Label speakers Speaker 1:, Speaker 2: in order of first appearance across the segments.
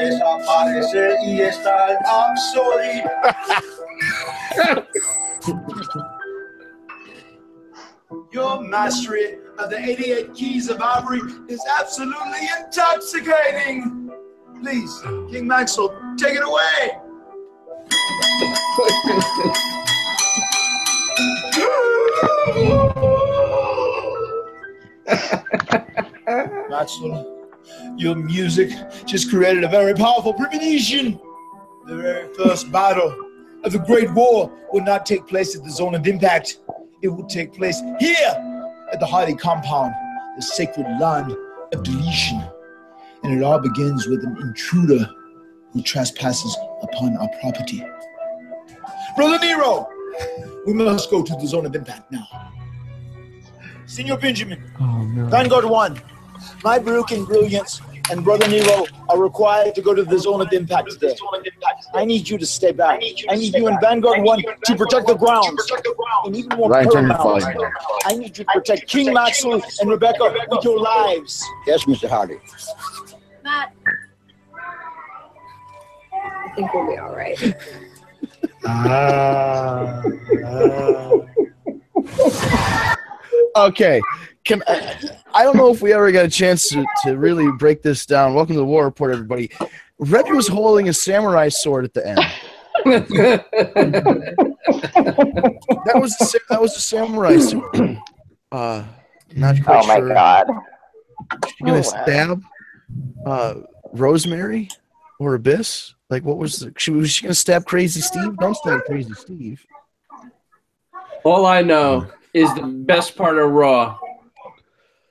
Speaker 1: esa parece y está obsolete. Your mastery of the 88 keys of ivory is absolutely intoxicating. Please, King Maxwell, take it away. Maxwell, your music just created a very powerful premonition. The very first battle of the Great War will not take place at the zone of impact. It will take place here at the Hardy compound, the sacred land of deletion. And it all begins with an intruder who trespasses upon our property. Brother Nero, we must go to the zone of impact now. Senor Benjamin, Vanguard 1, my Baruch and Brilliance and Brother Nero are required to go to the zone of impact today. I need you to stay back. I need you in Vanguard 1 to protect the grounds. And even more paramount, I need you to protect King Maxwell and Rebecca with your lives.
Speaker 2: Yes, Mr. Hardy.
Speaker 3: Matt. I think we'll be all right.
Speaker 4: Okay. I don't know if we ever got a chance to really break this down. Welcome to the War Report, everybody. Rebby was holding a samurai sword at the end. that was a samurai sword. Not quite sure.
Speaker 5: Oh my god!
Speaker 4: She's gonna stab Rosemary or Abyss? Like, what was she gonna stab Crazy Steve? Don't stab Crazy Steve.
Speaker 6: All I know is the best part of Raw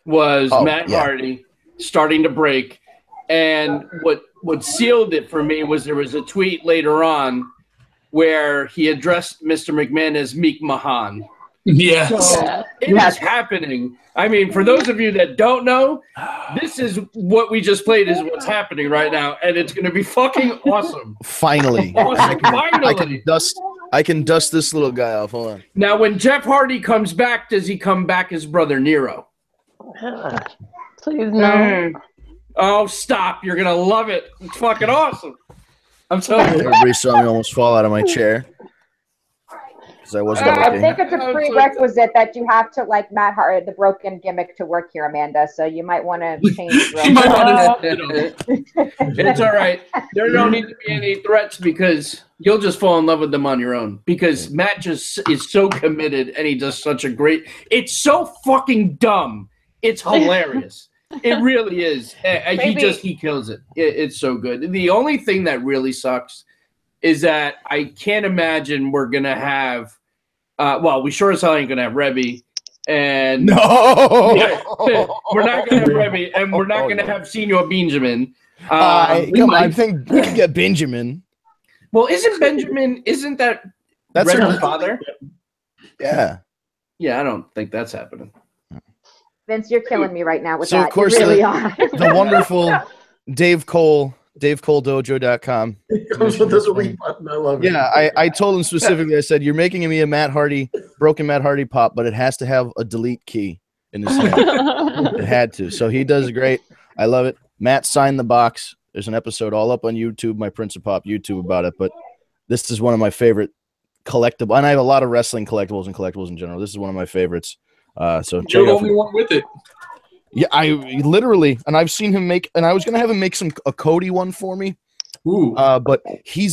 Speaker 6: was Matt Hardy starting to break, and what sealed it for me was there was a tweet later on where he addressed Mr. McMahon as Meek Mahan.
Speaker 7: Yes.
Speaker 6: So it is happening. I mean, for those of you that don't know, this is what we just played is what's happening right now, and it's going to be fucking awesome.
Speaker 4: Finally.
Speaker 6: Finally.
Speaker 4: I can dust this little guy off. Hold on.
Speaker 6: Now, when Jeff Hardy comes back, does he come back as Brother Nero?
Speaker 5: Please no.
Speaker 6: Oh, stop. You're going to love it. It's fucking awesome. I'm telling you.
Speaker 4: Everybody saw me almost fall out of my chair. I wasn't
Speaker 8: I think it's a prerequisite that you have to like Matt Hardy, the broken gimmick, to work here, Amanda. So you might want to change.
Speaker 6: It's all right. There don't need to be any threats because you'll just fall in love with them on your own. Because Matt just is so committed and he does such a great. It's so fucking dumb. It's hilarious. It really is. He kills it. It's so good. The only thing that really sucks is that I can't imagine we're gonna have. We sure as hell ain't gonna have Rebby, and
Speaker 4: no,
Speaker 6: we're not gonna have Rebby, and we're not gonna have Senor Benjamin.
Speaker 4: I think we can get Benjamin.
Speaker 6: Well, isn't that
Speaker 4: that's
Speaker 6: Rebby's father?
Speaker 4: Yeah.
Speaker 6: Yeah, I don't think that's happening.
Speaker 8: Vince, you're killing me right now with
Speaker 4: so
Speaker 8: that.
Speaker 4: Of course,
Speaker 8: you really
Speaker 4: the wonderful Dave Cole. DaveColeDojo.com.
Speaker 7: It comes with this weak button. I love it.
Speaker 4: Yeah, I told him specifically, I said, you're making me a broken Matt Hardy pop, but it has to have a delete key in this name. It had to. So he does great. I love it. Matt signed the box. There's an episode all up on YouTube, my Prince of Pop YouTube about it, but this is one of my favorite collectible, and I have a lot of wrestling collectibles and collectibles in general. This is one of my favorites. So
Speaker 7: you're the only one with it.
Speaker 4: Yeah, I literally, and I've seen him make, and I was gonna have him make a Cody one for me.
Speaker 7: Ooh.
Speaker 4: But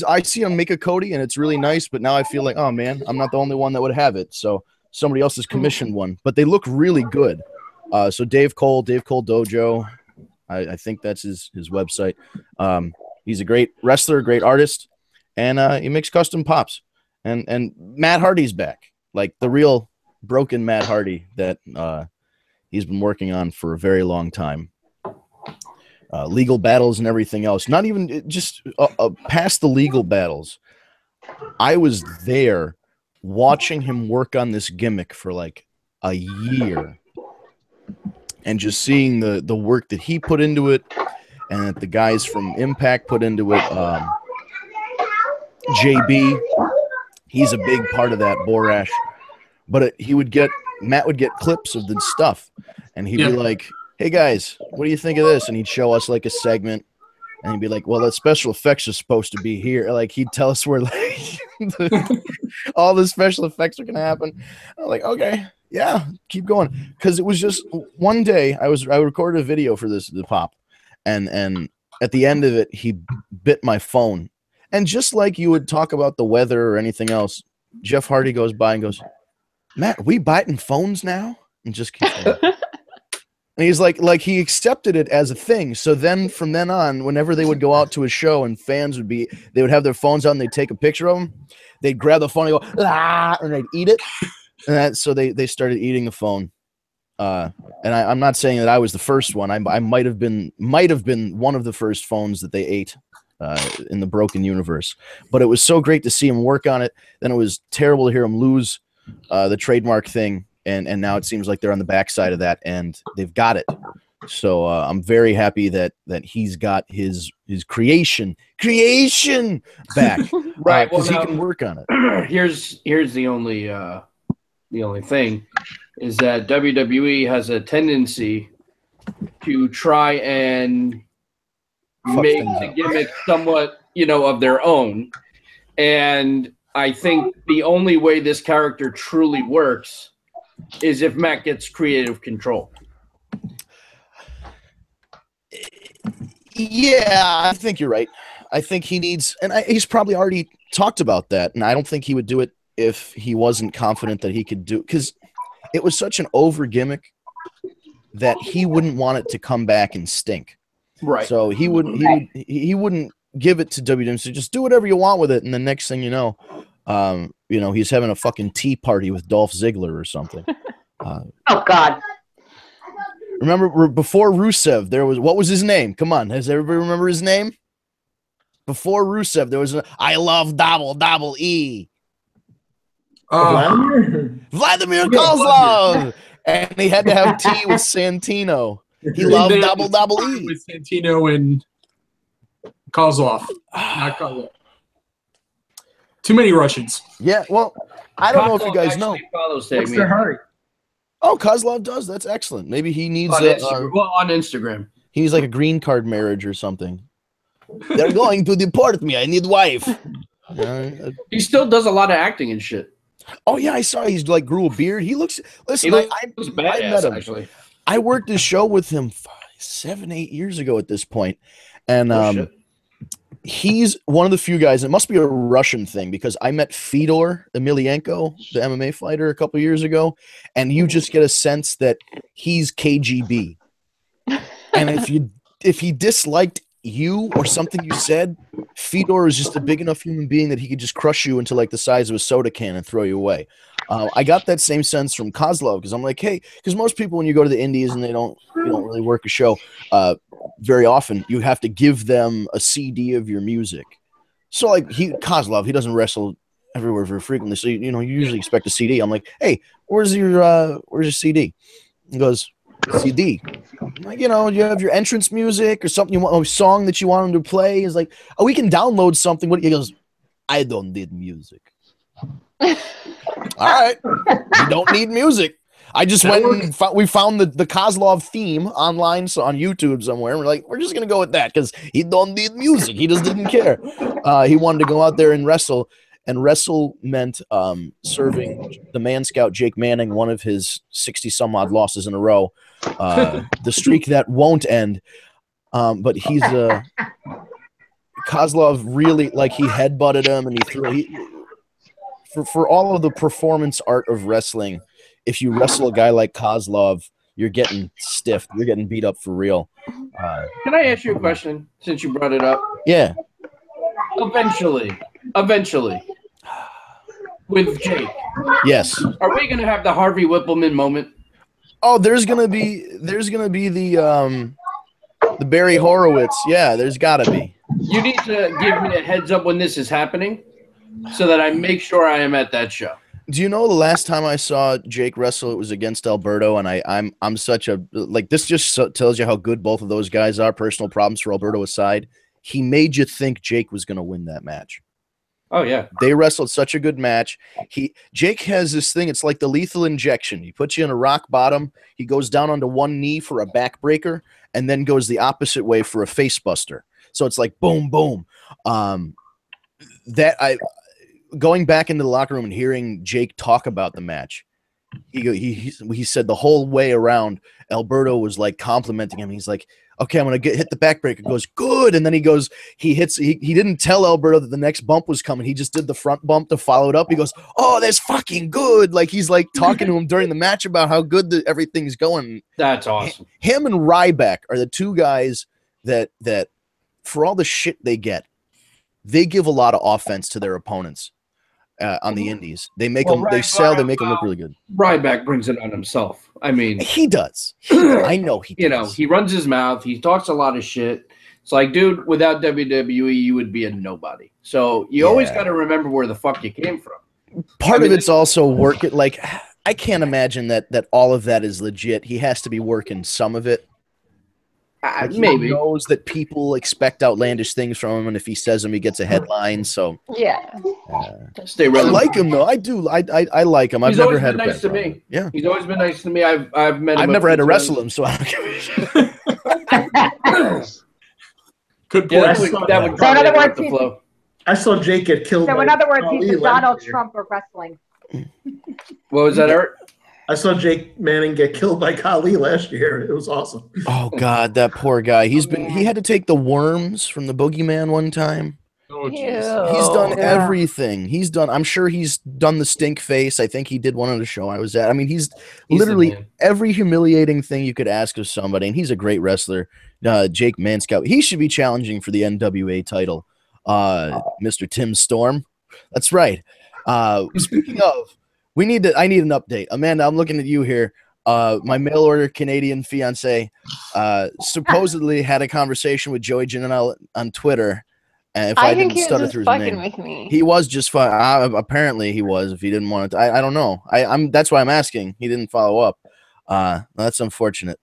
Speaker 4: I see him make a Cody, and it's really nice. But now I feel like, oh man, I'm not the only one that would have it. So somebody else has commissioned one, but they look really good. So Dave Cole Dojo, I think that's his website. He's a great wrestler, great artist, and he makes custom pops. And Matt Hardy's back, like the real broken Matt Hardy that. He's been working on for a very long time. Legal battles and everything else. Not even just past the legal battles. I was there watching him work on this gimmick for like a year. And just seeing the work that he put into it and that the guys from Impact put into it. JB, he's a big part of that, Borash. But Matt would get clips of the stuff, and he'd be like, hey, guys, what do you think of this? And he'd show us, like, a segment, And he'd be like, well, that special effects are supposed to be here. Like, he'd tell us where like all the special effects are going to happen. I'm like, okay, yeah, keep going. Because it was just one day I recorded a video for the pop. And at the end of it, he bit my phone. And just like you would talk about the weather or anything else, Jeff Hardy goes by and goes, Matt, are we biting phones now? And just keeps going. And he's like he accepted it as a thing. So then from then on, whenever they would go out to a show and fans they would have their phones out and they'd take a picture of them, they'd grab the phone and go, ah, and they'd eat it. And so they started eating the phone. And I'm not saying that I was the first one. I might have been one of the first phones that they ate in the Broken universe. But it was so great to see him work on it. Then it was terrible to hear him lose the trademark thing. And now it seems like they're on the backside of that, and they've got it. So I'm very happy that he's got his creation back,
Speaker 6: right?
Speaker 4: Because he can work on it.
Speaker 6: Here's the only thing is that WWE has a tendency to try and make the gimmick somewhat, of their own. And I think the only way this character truly works is if Matt gets creative control.
Speaker 4: Yeah, I think you're right. I think he needs, and he's probably already talked about that, and I don't think he would do it if he wasn't confident that he could do, because it was such an over gimmick that he wouldn't want it to come back and stink.
Speaker 6: Right.
Speaker 4: So he wouldn't give it to WWE. So just do whatever you want with it, and the next thing you know, he's having a fucking tea party with Dolph Ziggler or something.
Speaker 8: Oh God.
Speaker 4: Remember before Rusev, there was, what was his name? Come on, does everybody remember his name? Before Rusev, there was I love double E. Vladimir Kozlov, and he had to have tea with Santino. He loved double E
Speaker 7: with Santino and Kozlov. Not Kozlov. Too many Russians.
Speaker 4: Yeah, well, I don't know if you guys know.
Speaker 6: What's
Speaker 7: their hurry?
Speaker 4: Oh, Kozlov does. That's excellent. Maybe he needs
Speaker 6: on Instagram.
Speaker 4: He needs like a green card marriage or something. They're going to deport me. I need wife.
Speaker 6: He still does a lot of acting and shit.
Speaker 4: Oh yeah, I saw he's like grew a beard. He looks. Listen, I met him. Actually, I worked this show with him 7-8 years ago at this point, and he's one of the few guys. It must be a Russian thing because I met Fedor Emelianenko, the MMA fighter, a couple years ago, and you just get a sense that he's KGB. And if he disliked you or something you said, Fedor is just a big enough human being that he could just crush you into like the size of a soda can and throw you away. I got that same sense from Kozlov because I'm like, hey, because most people when you go to the Indies and you don't really work a show very often, you have to give them a CD of your music. So like Kozlov, he doesn't wrestle everywhere very frequently, so you usually expect a CD. I'm like, hey, where's your CD? He goes, CD. I'm like, you have your entrance music or something you want, a song that you want him to play. He's like, oh, we can download something. He goes, I don't need music. All right, you don't need music. I just went and we found the Kozlov theme online, so on YouTube somewhere. And we're like, we're just gonna go with that because he don't need music. He just didn't care. He wanted to go out there and wrestle. And wrestle meant serving the man scout Jake Manning one of his 60-some-odd losses in a row, the streak that won't end. But he's Kozlov really, like, he headbutted him and he threw. For all of the performance art of wrestling, if you wrestle a guy like Kozlov, you're getting stiffed. You're getting beat up for real.
Speaker 6: Can I ask you a question since you brought it up?
Speaker 4: Yeah.
Speaker 6: Eventually, with Jake.
Speaker 4: Yes.
Speaker 6: Are we gonna have the Harvey Whippleman moment?
Speaker 4: Oh, there's gonna be the Barry Horowitz. Yeah, there's gotta be.
Speaker 6: You need to give me a heads up when this is happening, so that I make sure I am at that show.
Speaker 4: Do you know the last time I saw Jake wrestle, it was against Alberto, and I'm such a this just tells you how good both of those guys are. Personal problems for Alberto aside, he made you think Jake was gonna win that match.
Speaker 6: Oh yeah,
Speaker 4: they wrestled such a good match. Jake has this thing. It's like the lethal injection. He puts you in a rock bottom. He goes down onto one knee for a backbreaker, and then goes the opposite way for a face buster. So it's like boom, boom. Going back into the locker room and hearing Jake talk about the match, he said the whole way around, Alberto was like complimenting him. He's like, okay, I'm gonna hit the backbreaker. Goes good, and then he didn't tell Alberto that the next bump was coming. He just did the front bump to follow it up. He goes, oh, that's fucking good. Like he's like talking to him during the match about how good everything's going.
Speaker 6: That's awesome.
Speaker 4: Him and Ryback are the two guys that for all the shit they get, they give a lot of offense to their opponents. On the indies, they make them. They sell. They make them look really good.
Speaker 6: Ryback brings it on himself. I mean,
Speaker 4: he does. I know he does.
Speaker 6: You know, he runs his mouth. He talks a lot of shit. It's like, dude, without WWE, you would be a nobody. So you always got to remember where the fuck you came from.
Speaker 4: Part of it's also work it. Like, I can't imagine that all of that is legit. He has to be working some of it. Like
Speaker 6: Maybe
Speaker 4: he knows that people expect outlandish things from him, and if he says them, he gets a headline. So
Speaker 6: stay
Speaker 4: I
Speaker 6: relevant.
Speaker 4: like him though. I do. I like him. I've never had a
Speaker 6: nice to
Speaker 4: bad
Speaker 6: me.
Speaker 4: Yeah,
Speaker 6: he's always been nice to me. I've met him.
Speaker 4: I've never had to wrestle him, so I don't give a shit.
Speaker 7: Good point.
Speaker 6: Yeah, that would
Speaker 8: So in other words,
Speaker 6: the flow.
Speaker 2: I saw Jake get killed.
Speaker 8: So
Speaker 2: by
Speaker 8: in other words, he's
Speaker 2: Ali
Speaker 8: the Donald
Speaker 2: last year.
Speaker 8: Trump of wrestling.
Speaker 6: What was that, Art?
Speaker 2: I saw Jake Manning get killed by Khali last year. It was awesome.
Speaker 4: Oh God, that poor guy. He had to take the worms from the boogeyman one time.
Speaker 7: Oh,
Speaker 4: He's
Speaker 7: jeez.
Speaker 4: done everything. He's done. I'm sure he's done the stink face. I think he did one on the show I was at. I mean, he's literally every humiliating thing you could ask of somebody, and he's a great wrestler. Jake Manskow. He should be challenging for the NWA title. Mr. Tim Storm. That's right. Speaking of, I need an update. Amanda, I'm looking at you here. My mail order Canadian fiance supposedly had a conversation with Joey Janelle on Twitter. And if I
Speaker 5: think
Speaker 4: didn't
Speaker 5: he
Speaker 4: stutter
Speaker 5: was
Speaker 4: through
Speaker 5: just
Speaker 4: his
Speaker 5: fucking
Speaker 4: name,
Speaker 5: with me.
Speaker 4: he was just fine. Apparently, he was. If he didn't want it, I don't know. I'm that's why I'm asking. He didn't follow up. That's unfortunate.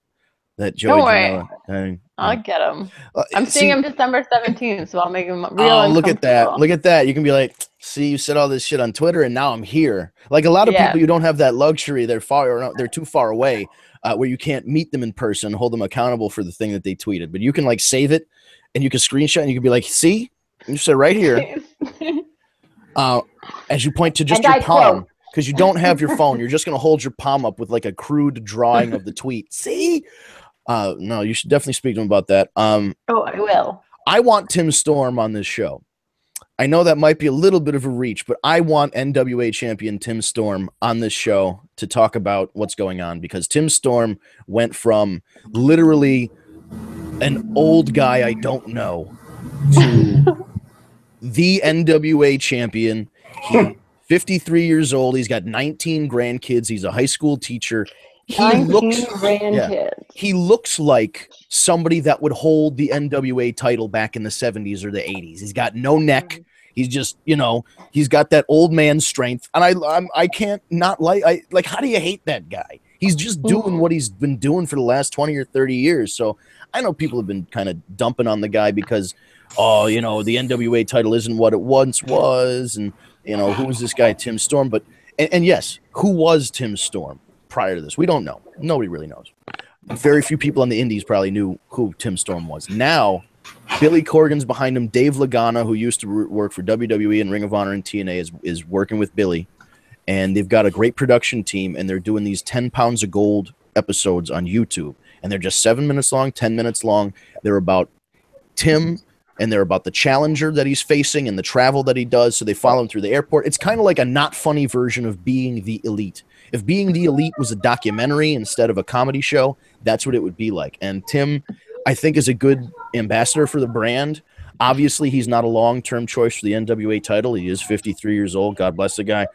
Speaker 4: That Joey
Speaker 5: Don't worry.
Speaker 4: Janela,
Speaker 5: I'll get him. I'm seeing him December 17th, so I'll make him real.
Speaker 4: Oh, look at that! Look at that! You can be like, see, you said all this shit on Twitter, and now I'm here. Like a lot of people, you don't have that luxury. They're they're too far away, where you can't meet them in person, hold them accountable for the thing that they tweeted. But you can like save it, and you can screenshot, and you can be like, see, you said right here. As you point to just your palm, because you don't have your phone, you're just gonna hold your palm up with like a crude drawing of the tweet. See. No, you should definitely speak to him about that.
Speaker 5: Oh, I will.
Speaker 4: I want Tim Storm on this show. I know that might be a little bit of a reach, but I want NWA champion Tim Storm on this show to talk about what's going on, because Tim Storm went from literally an old guy I don't know to the NWA champion. He's 53 years old. He's got 19 grandkids. He's a high school teacher. He looks like somebody that would hold the NWA title back in the 70s or the 80s. He's got no neck. He's just, he's got that old man strength. And I can't not like how do you hate that guy? He's just doing what he's been doing for the last 20 or 30 years. So I know people have been kind of dumping on the guy because, the NWA title isn't what it once was. And, who's this guy, Tim Storm? But, and yes, who was Tim Storm? Prior to this, we don't know. Nobody really knows. Very few people on the indies probably knew who Tim Storm was. Now, Billy Corgan's behind him. Dave Lagana, who used to work for WWE and Ring of Honor and TNA, is working with Billy, and they've got a great production team. And they're doing these 10 pounds of gold episodes on YouTube, and they're just 7 minutes long, 10 minutes long. They're about Tim, and they're about the challenger that he's facing and the travel that he does. So they follow him through the airport. It's kind of like a not funny version of Being the Elite. If Being the Elite was a documentary instead of a comedy show, that's what it would be like. And Tim, I think, is a good ambassador for the brand. Obviously, he's not a long-term choice for the NWA title. He is 53 years old. God bless the guy.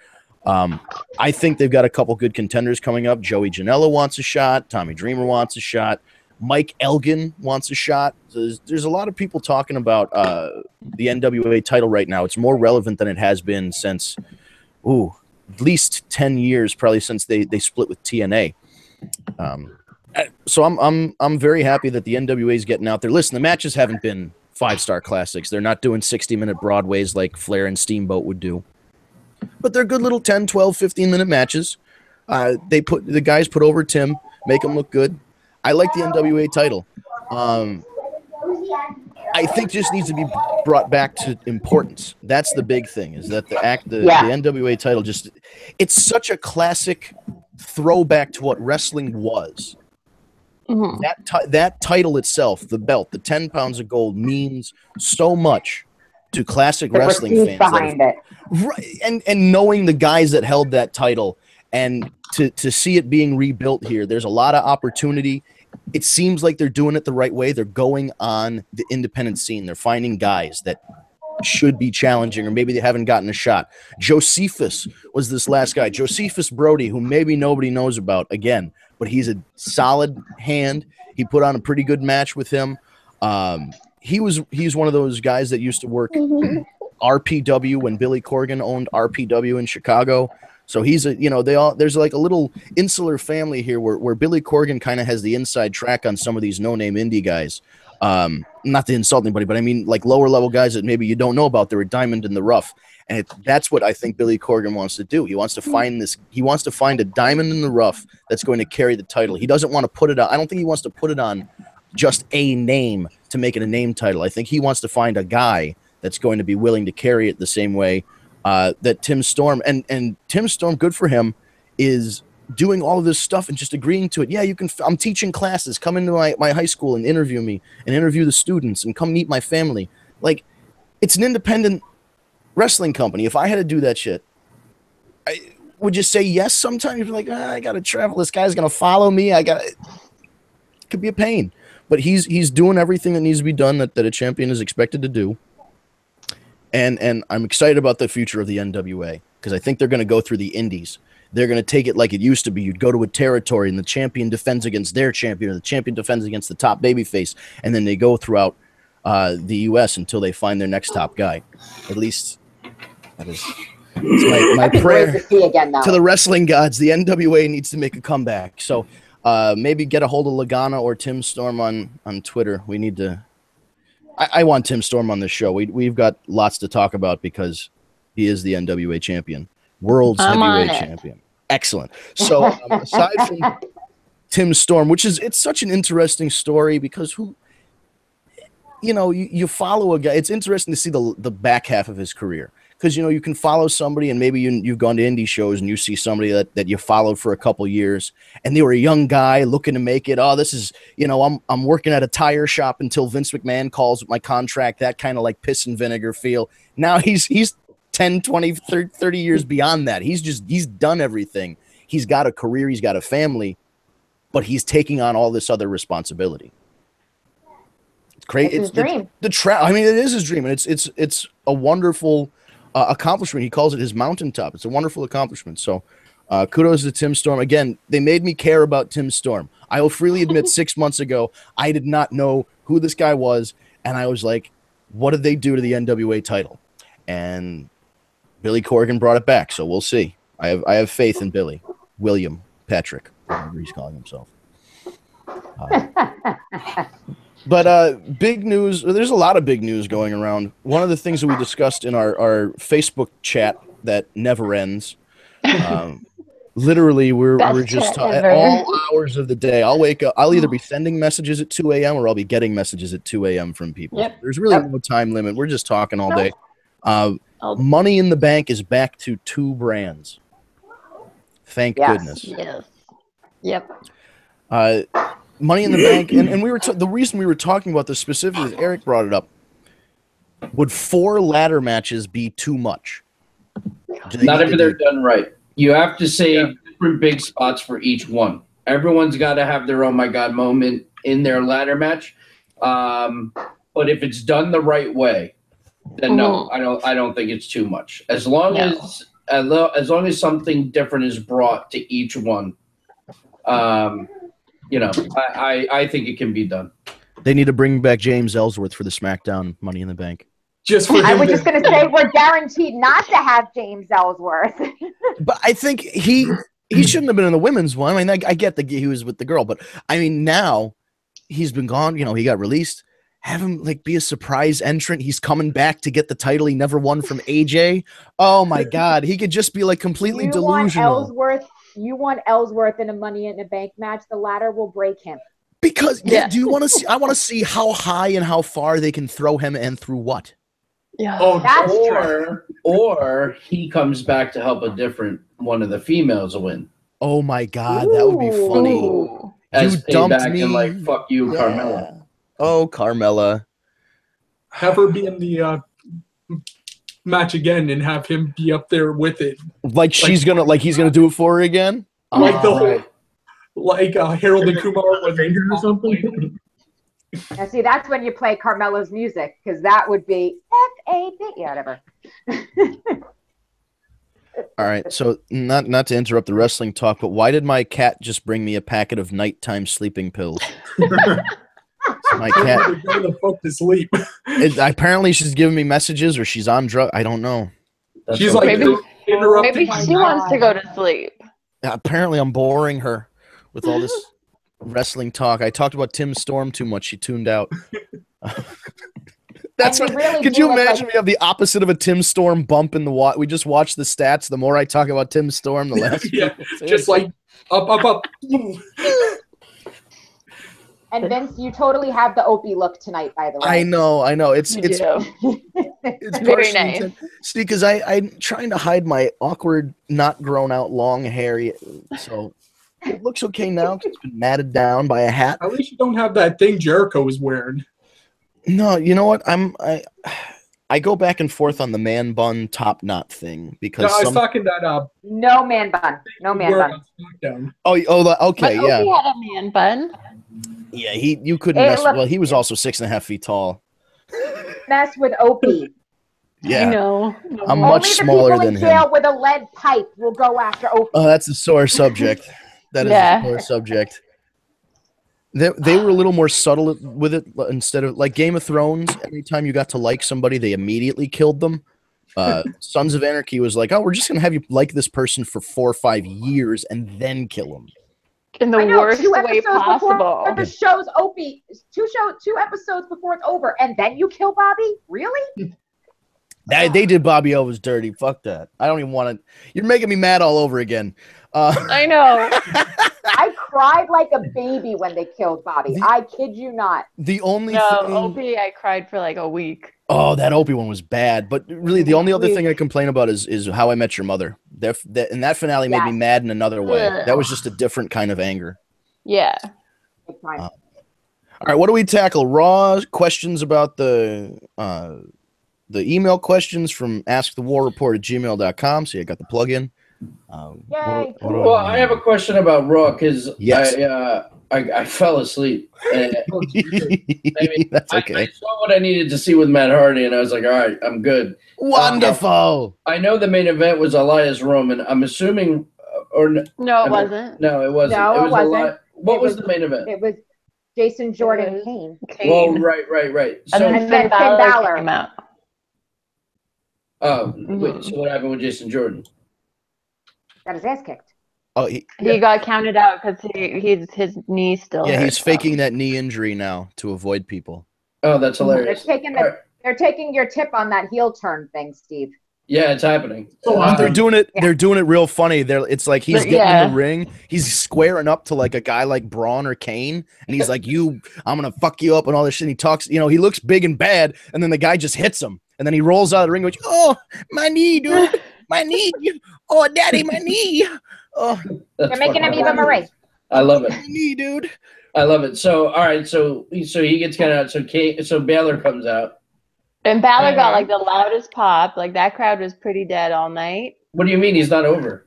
Speaker 4: I think they've got a couple good contenders coming up. Joey Janela wants a shot. Tommy Dreamer wants a shot. Mike Elgin wants a shot. There's a lot of people talking about the NWA title right now. It's more relevant than it has been since, at least 10 years, probably since they split with TNA. So I'm very happy that the NWA is getting out there. Listen, the matches haven't been 5-star classics. They're not doing 60-minute Broadways like Flair and Steamboat would do. But they're good little 10, 12, 15-minute matches. The guys put over Tim, make him look good. I like the NWA title. I think just needs to be brought back to importance. That's the big thing, is that the NWA title it's such a classic throwback to what wrestling was.
Speaker 5: Mhm.
Speaker 4: That title itself, the belt, the 10 pounds of gold, means so much to classic wrestling fans.
Speaker 8: Behind it.
Speaker 4: Right, and knowing the guys that held that title, and to see it being rebuilt here, there's a lot of opportunity. It seems like they're doing it the right way. They're going on the independent scene. They're finding guys that should be challenging, or maybe they haven't gotten a shot. Josephus was this last guy, Josephus Brody, who maybe nobody knows about again, but he's a solid hand. He put on a pretty good match with him. He's one of those guys that used to work RPW when Billy Corgan owned RPW in Chicago. So he's there's like a little insular family here where Billy Corgan kind of has the inside track on some of these no-name indie guys. Not to insult anybody, but I mean like lower level guys that maybe you don't know about. They're a diamond in the rough. And that's what I think Billy Corgan wants to do. He wants to find a diamond in the rough that's going to carry the title. He doesn't want to put it on. I don't think he wants to put it on just a name to make it a name title. I think he wants to find a guy that's going to be willing to carry it the same way that Tim Storm, and Tim Storm, good for him, is doing all of this stuff and just agreeing to it. Yeah, you can. I'm teaching classes. Come into my high school and interview me and interview the students and come meet my family. Like, it's an independent wrestling company. If I had to do that shit, I would just say yes. Sometimes you're like, I got to travel. This guy's gonna follow me. It could be a pain, but he's doing everything that needs to be done that a champion is expected to do. And I'm excited about the future of the NWA, because I think they're going to go through the indies. They're going to take it like it used to be. You'd go to a territory and the champion defends against their champion, or the champion defends against the top babyface, and then they go throughout the U.S. until they find their next top guy. At least that is my prayer to the wrestling gods. The NWA needs to make a comeback. So maybe get a hold of Lagana or Tim Storm on Twitter. We need to. I want Tim Storm on this show. We've got lots to talk about because he is the NWA champion, world's heavyweight champion. Excellent. So aside from Tim Storm, it's such an interesting story, because you follow a guy. It's interesting to see the back half of his career, because you can follow somebody, and maybe you've gone to indie shows and you see somebody that you followed for a couple years, and they were a young guy looking to make it. Oh, this is, I'm working at a tire shop until Vince McMahon calls with my contract, that kind of like piss and vinegar feel. Now he's 10, 20, 30 years beyond that. He's done everything. He's got a career, he's got a family, but he's taking on all this other responsibility. It's crazy.
Speaker 8: It's his dream.
Speaker 4: I mean, it is his dream, and it's a wonderful accomplishment. He calls it his mountaintop. It's a wonderful accomplishment. So kudos to Tim Storm. Again, they made me care about Tim Storm. I will freely admit 6 months ago, I did not know who this guy was, and I was like, what did they do to the NWA title? And Billy Corgan brought it back, so we'll see. I have faith in William Patrick, whatever he's calling himself. But big news, there's a lot of big news going around. One of the things that we discussed in our Facebook chat that never ends, literally we're just at all hours of the day. I'll wake up, I'll either be sending messages at 2 a.m. or I'll be getting messages at 2 a.m. from people.
Speaker 5: Yep.
Speaker 4: There's really no time limit. We're just talking all day. Money in the Bank is back to 2 brands. Thank goodness.
Speaker 5: Yes. Yep.
Speaker 4: Money in the Bank, and we were the reason we were talking about this specifically is Eric brought it up. Would 4 ladder matches be too much?
Speaker 6: Not if they're done right. You have to save different big spots for each one. Everyone's got to have their oh my god moment in their ladder match. But if it's done the right way, then no, I don't think it's too much. As long as something different is brought to each one, I think it can be done.
Speaker 4: They need to bring back James Ellsworth for the SmackDown Money in the Bank.
Speaker 8: I was just going to say we're guaranteed not to have James Ellsworth.
Speaker 4: But I think he shouldn't have been in the women's one. I mean, I get that he was with the girl, but I mean, now he's been gone. He got released. Have him be a surprise entrant. He's coming back to get the title he never won from AJ. Oh my God, he could just be completely delusional.
Speaker 8: You want Ellsworth in a Money in the Bank match? The ladder will break him.
Speaker 4: Because do you want to see? I want to see how high and how far they can throw him and through what.
Speaker 5: Yeah.
Speaker 7: Oh,
Speaker 8: That's true.
Speaker 6: or he comes back to help a different one of the females win.
Speaker 4: Oh my God, that would be funny.
Speaker 5: Ooh.
Speaker 6: As
Speaker 4: You dumped
Speaker 6: payback
Speaker 4: me.
Speaker 6: and like fuck you,
Speaker 4: Yeah.
Speaker 6: Carmella.
Speaker 4: Oh, Carmella.
Speaker 7: have her be in the match again and have him be up there with it.
Speaker 4: Like he's gonna do it for her again.
Speaker 7: Like the whole,
Speaker 6: Right.
Speaker 7: like Harold and Kumar with Ranger or something.
Speaker 8: Now, see, that's when you play Carmelo's music, because that would be F-A-B. Yeah, whatever.
Speaker 4: All right, so not to interrupt the wrestling talk, but why did my cat just bring me a packet of nighttime sleeping pills? So my cat.
Speaker 7: Go the fuck to sleep.
Speaker 4: Apparently, she's giving me messages, or she's on drug. I don't know.
Speaker 6: That's
Speaker 7: She's
Speaker 6: okay.
Speaker 7: like
Speaker 5: Maybe-
Speaker 7: interrupting.
Speaker 5: Maybe
Speaker 7: my
Speaker 5: she wants to go to sleep.
Speaker 4: Apparently, I'm boring her with all this wrestling talk. I talked about Tim Storm too much. She tuned out. That's
Speaker 8: And
Speaker 4: what.
Speaker 8: you really
Speaker 4: Could
Speaker 8: do
Speaker 4: you
Speaker 8: look
Speaker 4: imagine
Speaker 8: like-
Speaker 4: we have the opposite of a Tim Storm bump in the we just watch the stats. The more I talk about Tim Storm, the less.
Speaker 7: Yeah,
Speaker 4: people say
Speaker 7: just
Speaker 4: it.
Speaker 7: like up.
Speaker 8: And Vince, you totally have the Opie look tonight, by the way.
Speaker 4: I know. It's
Speaker 5: You
Speaker 4: it's
Speaker 5: do.
Speaker 4: it's
Speaker 5: Very
Speaker 4: partially
Speaker 5: nice.
Speaker 4: intent- See, because I'm trying to hide my awkward, not grown out long hair, so it looks okay now 'cause it's been matted down by a hat.
Speaker 7: At least you don't have that thing Jericho was wearing.
Speaker 4: No, you know what? I go back and forth on the man bun top knot thing
Speaker 7: No,
Speaker 4: because
Speaker 7: I was talking that
Speaker 8: No man bun. No man
Speaker 7: word
Speaker 8: bun.
Speaker 7: on Smackdown.
Speaker 4: okay,
Speaker 5: But
Speaker 4: yeah,
Speaker 5: Opie had a man bun.
Speaker 4: yeah. You couldn't
Speaker 8: Hey,
Speaker 4: mess.
Speaker 8: look-
Speaker 4: Well, he was also 6.5 feet tall.
Speaker 8: Mess with Opie.
Speaker 5: I
Speaker 4: Yeah,
Speaker 5: know.
Speaker 4: I'm
Speaker 8: Only
Speaker 4: much
Speaker 8: the
Speaker 4: smaller
Speaker 8: people in
Speaker 4: than
Speaker 8: jail
Speaker 4: him.
Speaker 8: with a lead pipe will go after Opie.
Speaker 4: Oh, that's a sore subject. That is
Speaker 5: Yeah.
Speaker 4: a sore subject. They were a little more subtle with it instead of like Game of Thrones. Every time you got to like somebody, they immediately killed them. Sons of Anarchy was like, oh, we're just gonna have you like this person for 4 or 5 years and then kill them.
Speaker 5: In the
Speaker 8: I know,
Speaker 5: worst
Speaker 8: 2
Speaker 5: way
Speaker 8: episodes
Speaker 5: possible.
Speaker 8: before the show's Opie. 2 episodes before it's over, and then you kill Bobby? Really?
Speaker 4: They did Bobby O's dirty. Fuck that. I don't even want to. You're making me mad all over again.
Speaker 5: I know.
Speaker 8: I cried like a baby when they killed Bobby. I kid you not.
Speaker 4: The only
Speaker 5: No,
Speaker 4: thing.
Speaker 5: Opie, I cried for like a week.
Speaker 4: Oh, that Opie one was bad. But really, the only other thing I complain about is How I Met Your Mother. And that finale made me
Speaker 8: Yes.
Speaker 4: mad in another way.
Speaker 5: Ugh.
Speaker 4: That was just a different kind of anger.
Speaker 5: Yeah.
Speaker 8: Big time.
Speaker 4: All right, what do we tackle? Raw questions about the email questions from askthewarreport@gmail.com. So you got the plug-in.
Speaker 8: Yay.
Speaker 6: Well, I have a question about Raw because
Speaker 4: Yes.
Speaker 6: I fell asleep. And
Speaker 4: That's
Speaker 6: I
Speaker 4: okay.
Speaker 6: saw what I needed to see with Matt Hardy, and I was like, all right, I'm good.
Speaker 4: Wonderful.
Speaker 6: I know the main event was Elias Roman. I'm assuming,
Speaker 5: No, it wasn't.
Speaker 6: no, it wasn't.
Speaker 8: No, it
Speaker 6: was
Speaker 8: wasn't.
Speaker 6: What
Speaker 8: It
Speaker 6: was
Speaker 8: was-
Speaker 6: the main event?
Speaker 8: It was Jason Jordan
Speaker 5: was-
Speaker 8: Kane.
Speaker 6: Well,
Speaker 5: Kane.
Speaker 6: right.
Speaker 5: And
Speaker 6: So,
Speaker 5: then
Speaker 8: And
Speaker 5: Finn
Speaker 8: then Finn
Speaker 5: Balor
Speaker 8: Balor.
Speaker 5: came out.
Speaker 6: wait, so what happened with Jason Jordan?
Speaker 8: Got his ass kicked.
Speaker 4: Oh,
Speaker 5: He got counted out because his knee still
Speaker 4: yeah,
Speaker 5: hurts
Speaker 4: he's faking that knee injury now to avoid people.
Speaker 6: Oh, that's
Speaker 8: They're
Speaker 6: hilarious.
Speaker 8: taking
Speaker 6: All right.
Speaker 8: they're taking your tip on that heel turn thing, Steve.
Speaker 6: Yeah, it's happening.
Speaker 4: They're doing it.
Speaker 8: Yeah.
Speaker 4: They're doing it real funny. It's like he's getting in
Speaker 5: Yeah.
Speaker 4: the ring. He's squaring up to like a guy like Braun or Kane, and he's like, "I'm gonna fuck you up" and all this shit. And he talks, he looks big and bad, and then the guy just hits him, and then he rolls out of the ring, like, "Oh, my knee, dude, my knee! Oh, daddy, my knee! Oh,
Speaker 8: They're making him Eva Marie.
Speaker 6: I love it.
Speaker 4: my knee, dude!"
Speaker 6: I love it. So, all right. So he gets counted out. So Baylor comes out.
Speaker 5: And Balor got like the loudest pop. Like that crowd was pretty dead all night.
Speaker 6: What do you mean he's not over?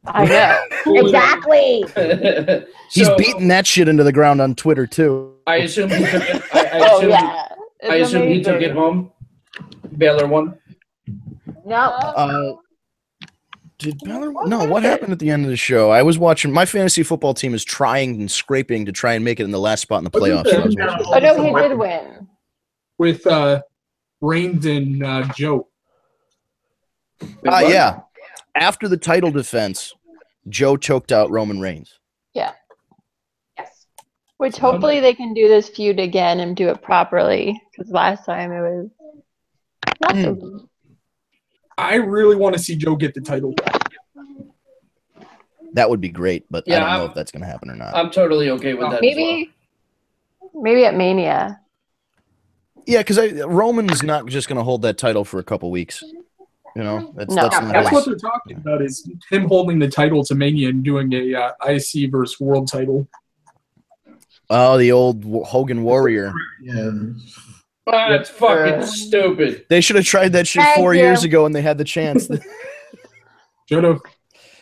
Speaker 5: I know.
Speaker 8: Exactly.
Speaker 4: He's
Speaker 6: So,
Speaker 4: beating that shit into the ground on Twitter too.
Speaker 6: I assume he took it. I
Speaker 5: Oh
Speaker 6: assume,
Speaker 5: yeah.
Speaker 6: I
Speaker 5: It's
Speaker 6: assume he took
Speaker 5: amazing.
Speaker 6: it home. Baylor won.
Speaker 8: No.
Speaker 4: Did Balor? No, what happened at the end of the show? I was watching. My fantasy football team is trying and scraping to try and make it in the last spot in the playoffs. So I was watching.
Speaker 5: Oh no, he did win.
Speaker 7: With Reigns and Joe.
Speaker 4: Yeah. After the title defense, Joe choked out Roman Reigns.
Speaker 5: Yeah.
Speaker 8: Yes.
Speaker 5: Which hopefully they can do this feud again and do it properly. Because last time it was not so good.
Speaker 7: I really want to see Joe get the title back.
Speaker 4: That would be great, but I
Speaker 6: Yeah,
Speaker 4: don't know
Speaker 6: I'm-
Speaker 4: if that's going to happen or not.
Speaker 6: I'm totally okay with that.
Speaker 5: Maybe Maybe at Mania.
Speaker 4: Yeah, because Roman's not just going to hold that title for a couple weeks. You know, that's
Speaker 5: No.
Speaker 4: not
Speaker 7: That's what
Speaker 4: his.
Speaker 7: they're talking about, is him holding the title to Mania and doing a IC versus World title.
Speaker 4: Oh, the old Hogan Warrior.
Speaker 2: Yeah.
Speaker 6: That's fucking stupid.
Speaker 4: They should have tried that shit
Speaker 8: Thank
Speaker 4: 4
Speaker 8: you.
Speaker 4: years ago when they had the chance.
Speaker 7: Should've,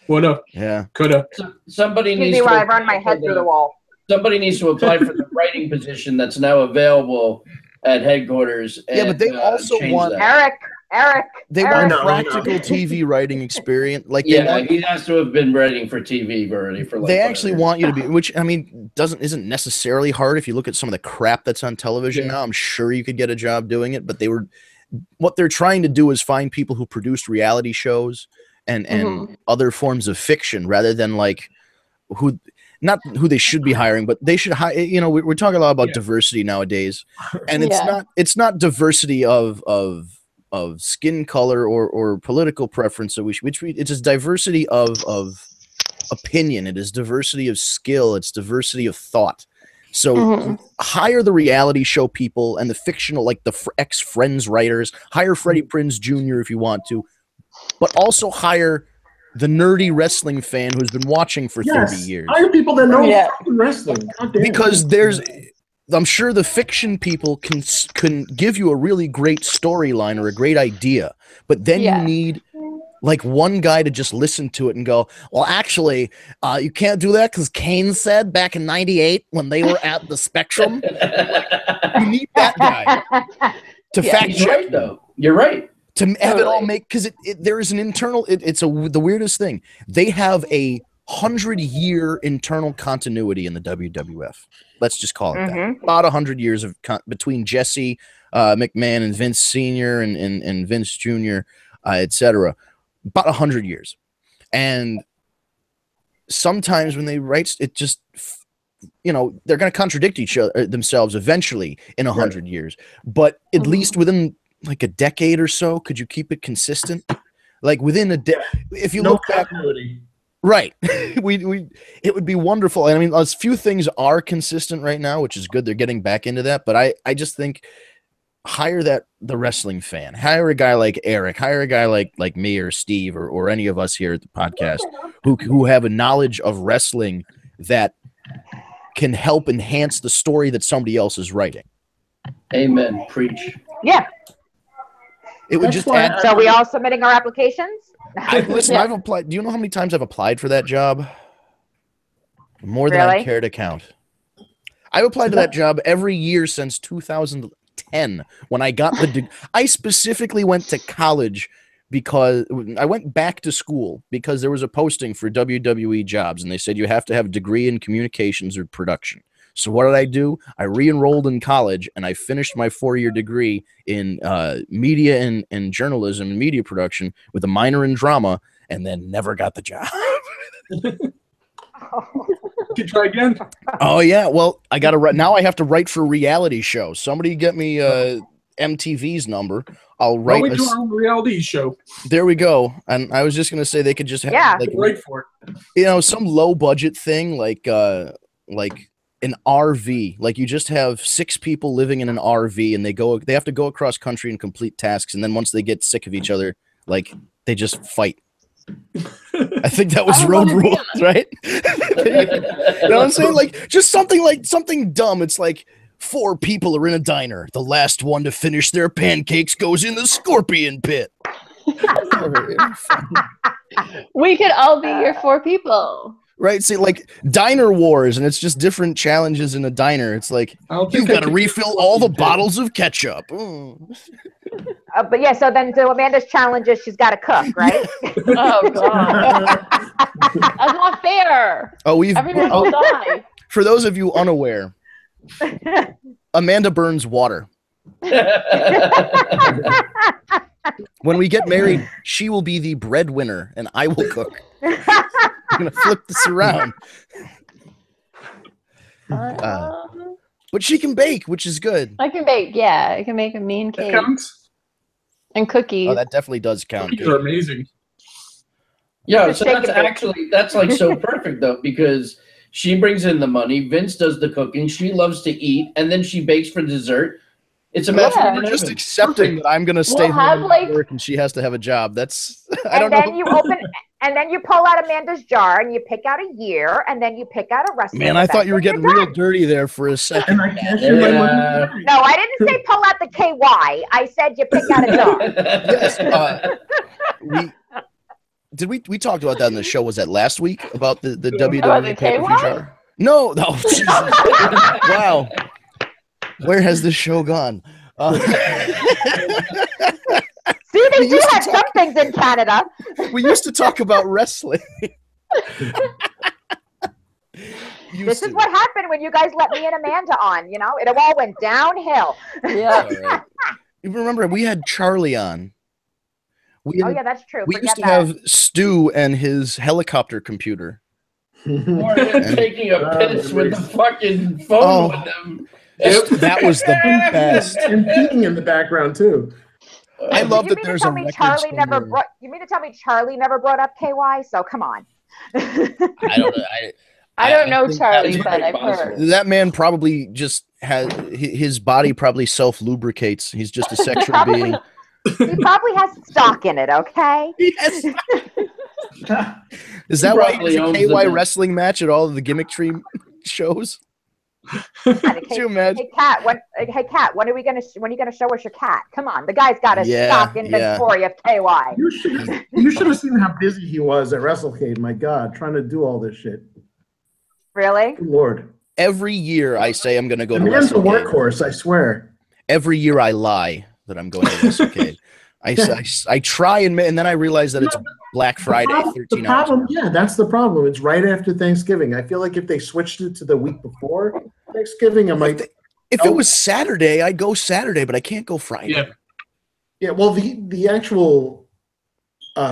Speaker 7: would've,
Speaker 4: Yeah.
Speaker 7: could've.
Speaker 6: Somebody
Speaker 8: Excuse
Speaker 6: needs
Speaker 8: me
Speaker 6: to
Speaker 8: while I run my head through the wall.
Speaker 6: Somebody needs to apply for the writing position that's now available at headquarters.
Speaker 4: Yeah, but they also
Speaker 6: change
Speaker 4: want-
Speaker 6: that.
Speaker 8: Eric.
Speaker 4: They
Speaker 8: Eric.
Speaker 4: want practical TV writing experience. Like they
Speaker 6: Yeah,
Speaker 4: want,
Speaker 6: he has to have been writing for TV already for like
Speaker 4: they
Speaker 6: 5
Speaker 4: actually
Speaker 6: years.
Speaker 4: want you to be, which I mean isn't necessarily hard if you look at some of the crap that's on television
Speaker 7: Yeah.
Speaker 4: now. I'm sure you could get a job doing it, but what they're trying to do is find people who produced reality shows and other forms of fiction rather than like not who they should be hiring, but they should hire. You know, we're talking a lot about diversity nowadays, and it's not diversity of skin color or political preference. So it's just diversity of opinion. It is diversity of skill. It's diversity of thought. So hire the reality show people and the fictional, like the ex-Friends writers. Hire Freddie Prinze Jr. if you want to, but also hire the nerdy wrestling fan who's been watching for 30 years.
Speaker 2: Hire people that know fucking wrestling. God damn.
Speaker 4: Because I'm sure the fiction people can give you a really great storyline or a great idea, but then you need like one guy to just listen to it and go, well, actually, you can't do that because Kane said back in '98 when they were at the Spectrum. You need that guy to fact check.
Speaker 6: Right, though. You're right.
Speaker 4: To have it all make, because there is an internal, the weirdest thing. They have a 100-year internal continuity in the WWF. Let's just call it that. About 100 years of between Jesse McMahon and Vince Sr. and Vince Jr., etc. About 100 years. And sometimes when they write, it just, you know, they're going to contradict each other themselves eventually in 100 years. But at least within like a decade or so, could you keep it consistent? Like within a if you look back, right? it would be wonderful. And I mean, a few things are consistent right now, which is good. They're getting back into that. But I just think hire the wrestling fan. Hire a guy like Eric. Hire a guy like me or Steve or any of us here at the podcast who have a knowledge of wrestling that can help enhance the story that somebody else is writing.
Speaker 6: Amen. Preach.
Speaker 8: Yeah.
Speaker 4: It would just add.
Speaker 8: So we all submitting our applications?
Speaker 4: Listen, I've applied. Do you know how many times I've applied for that job? More than I care to count. I've applied to that job every year since 2010 when I got the. I specifically went to college because I went back to school because there was a posting for WWE jobs, and they said you have to have a degree in communications or production. So what did I do? I re-enrolled in college, and I finished my 4-year degree in media and journalism and media production with a minor in drama, and then never got the job.
Speaker 7: You can try again.
Speaker 4: Oh, yeah. Well, I got to write. Now I have to write for reality shows. Somebody get me MTV's number. I'll write.
Speaker 7: We do our own reality show.
Speaker 4: There we go. And I was just going to say they could just have like,
Speaker 7: wait for it.
Speaker 4: You know, some low budget thing like an RV, like you just have 6 people living in an RV and they have to go across country and complete tasks, and then once they get sick of each other, like they just fight. I think that was Road Rules, right? You know what I'm saying? Like just something dumb. It's like 4 people are in a diner. The last one to finish their pancakes goes in the scorpion pit.
Speaker 5: We could all be your 4 people.
Speaker 4: Right, see, like diner wars, and it's just different challenges in a diner. It's like you've got to refill all the bottles of ketchup.
Speaker 8: But yeah, so Amanda's challenge is she's got to cook, right?
Speaker 5: Oh god, that's not fair.
Speaker 4: Oh,
Speaker 5: Everyone will die.
Speaker 4: For those of you unaware, Amanda burns water. When we get married, she will be the breadwinner, and I will cook. I'm gonna flip this around. But she can bake, which is good.
Speaker 5: I can bake, yeah. I can make a mean cake.
Speaker 7: That counts?
Speaker 5: And cookies.
Speaker 4: Oh, that definitely does count.
Speaker 7: Cookies are amazing.
Speaker 6: Yeah, so that's like so perfect though, because She brings in the money. Vince does the cooking. She loves to eat, and then she bakes for dessert. It's a match
Speaker 5: Yeah.
Speaker 6: made in
Speaker 4: Just
Speaker 6: heaven.
Speaker 4: accepting that I'm gonna stay
Speaker 5: We'll have,
Speaker 4: home
Speaker 5: like-
Speaker 4: and work and she has to have a job. That's I don't
Speaker 8: And then
Speaker 4: know.
Speaker 8: you open, and then you pull out Amanda's jar, and you pick out a year, and then you pick out a wrestling.
Speaker 4: Man, I
Speaker 8: event,
Speaker 4: thought you were
Speaker 8: and you're
Speaker 4: getting real
Speaker 8: done.
Speaker 4: dirty there for a second.
Speaker 2: And I cash in my money.
Speaker 8: No, I didn't say pull out the KY. I said you pick out a jar.
Speaker 4: Yes. We talked about that in the show? Was that last week about the
Speaker 5: the
Speaker 4: WWE pay-per-view
Speaker 5: KY?
Speaker 4: jar? No, Jesus. Wow. Where has this show gone?
Speaker 8: See, they
Speaker 4: We
Speaker 8: do
Speaker 4: used to
Speaker 8: have some things in Canada.
Speaker 4: We used to talk about wrestling.
Speaker 8: This is what happened when you guys let me and Amanda on. You know, it all went downhill.
Speaker 5: Yeah.
Speaker 4: All right. You remember we had Charlie on.
Speaker 8: Oh yeah, that's true.
Speaker 4: We
Speaker 8: Forget
Speaker 4: used to
Speaker 8: that.
Speaker 4: have Stu and his helicopter computer.
Speaker 6: Or him taking a piss with the fucking phone
Speaker 4: Oh.
Speaker 6: with them.
Speaker 4: That was the best.
Speaker 2: And peeking in the background too.
Speaker 4: I love
Speaker 8: You
Speaker 4: that
Speaker 8: mean to
Speaker 4: there's
Speaker 8: tell
Speaker 4: a
Speaker 8: me
Speaker 4: record
Speaker 8: Charlie never
Speaker 4: somewhere.
Speaker 8: brought? You mean to tell me Charlie never brought up KY? So come on.
Speaker 4: I don't know.
Speaker 5: I don't know
Speaker 4: think
Speaker 5: Charlie,
Speaker 6: that's
Speaker 5: but
Speaker 6: very
Speaker 5: I've
Speaker 6: possible.
Speaker 5: heard.
Speaker 4: That man probably just has his body probably self lubricates. He's just a sexual
Speaker 8: Probably.
Speaker 4: being.
Speaker 8: He probably has stock in it. Okay.
Speaker 4: Yes. Is that why
Speaker 6: probably
Speaker 4: there's a
Speaker 6: owns
Speaker 4: KY
Speaker 6: the-
Speaker 4: wrestling match at all of the Gimmick Tree shows? Could you imagine?
Speaker 8: Hey Kat, when are you gonna show us your cat? Come on, the guy's got a
Speaker 4: Yeah,
Speaker 8: stock inventory of KY.
Speaker 2: You should have seen how busy he was at WrestleCade. My God, trying to do all this shit.
Speaker 8: Really?
Speaker 2: Good Lord.
Speaker 4: Every year I say I'm going to go
Speaker 2: The
Speaker 4: to
Speaker 2: man's a
Speaker 4: WrestleCade.
Speaker 2: workhorse, I swear.
Speaker 4: Every year I lie that I'm going to WrestleCade. I try and then I realize that it's Black Friday, 13
Speaker 2: the
Speaker 4: hours.
Speaker 2: problem, yeah, that's the problem. It's right after Thanksgiving. I feel like if they switched it to the week before Thanksgiving, I might.
Speaker 4: If it was Saturday, I'd go Saturday, but I can't go Friday.
Speaker 7: Yeah.
Speaker 2: Yeah, well, the actual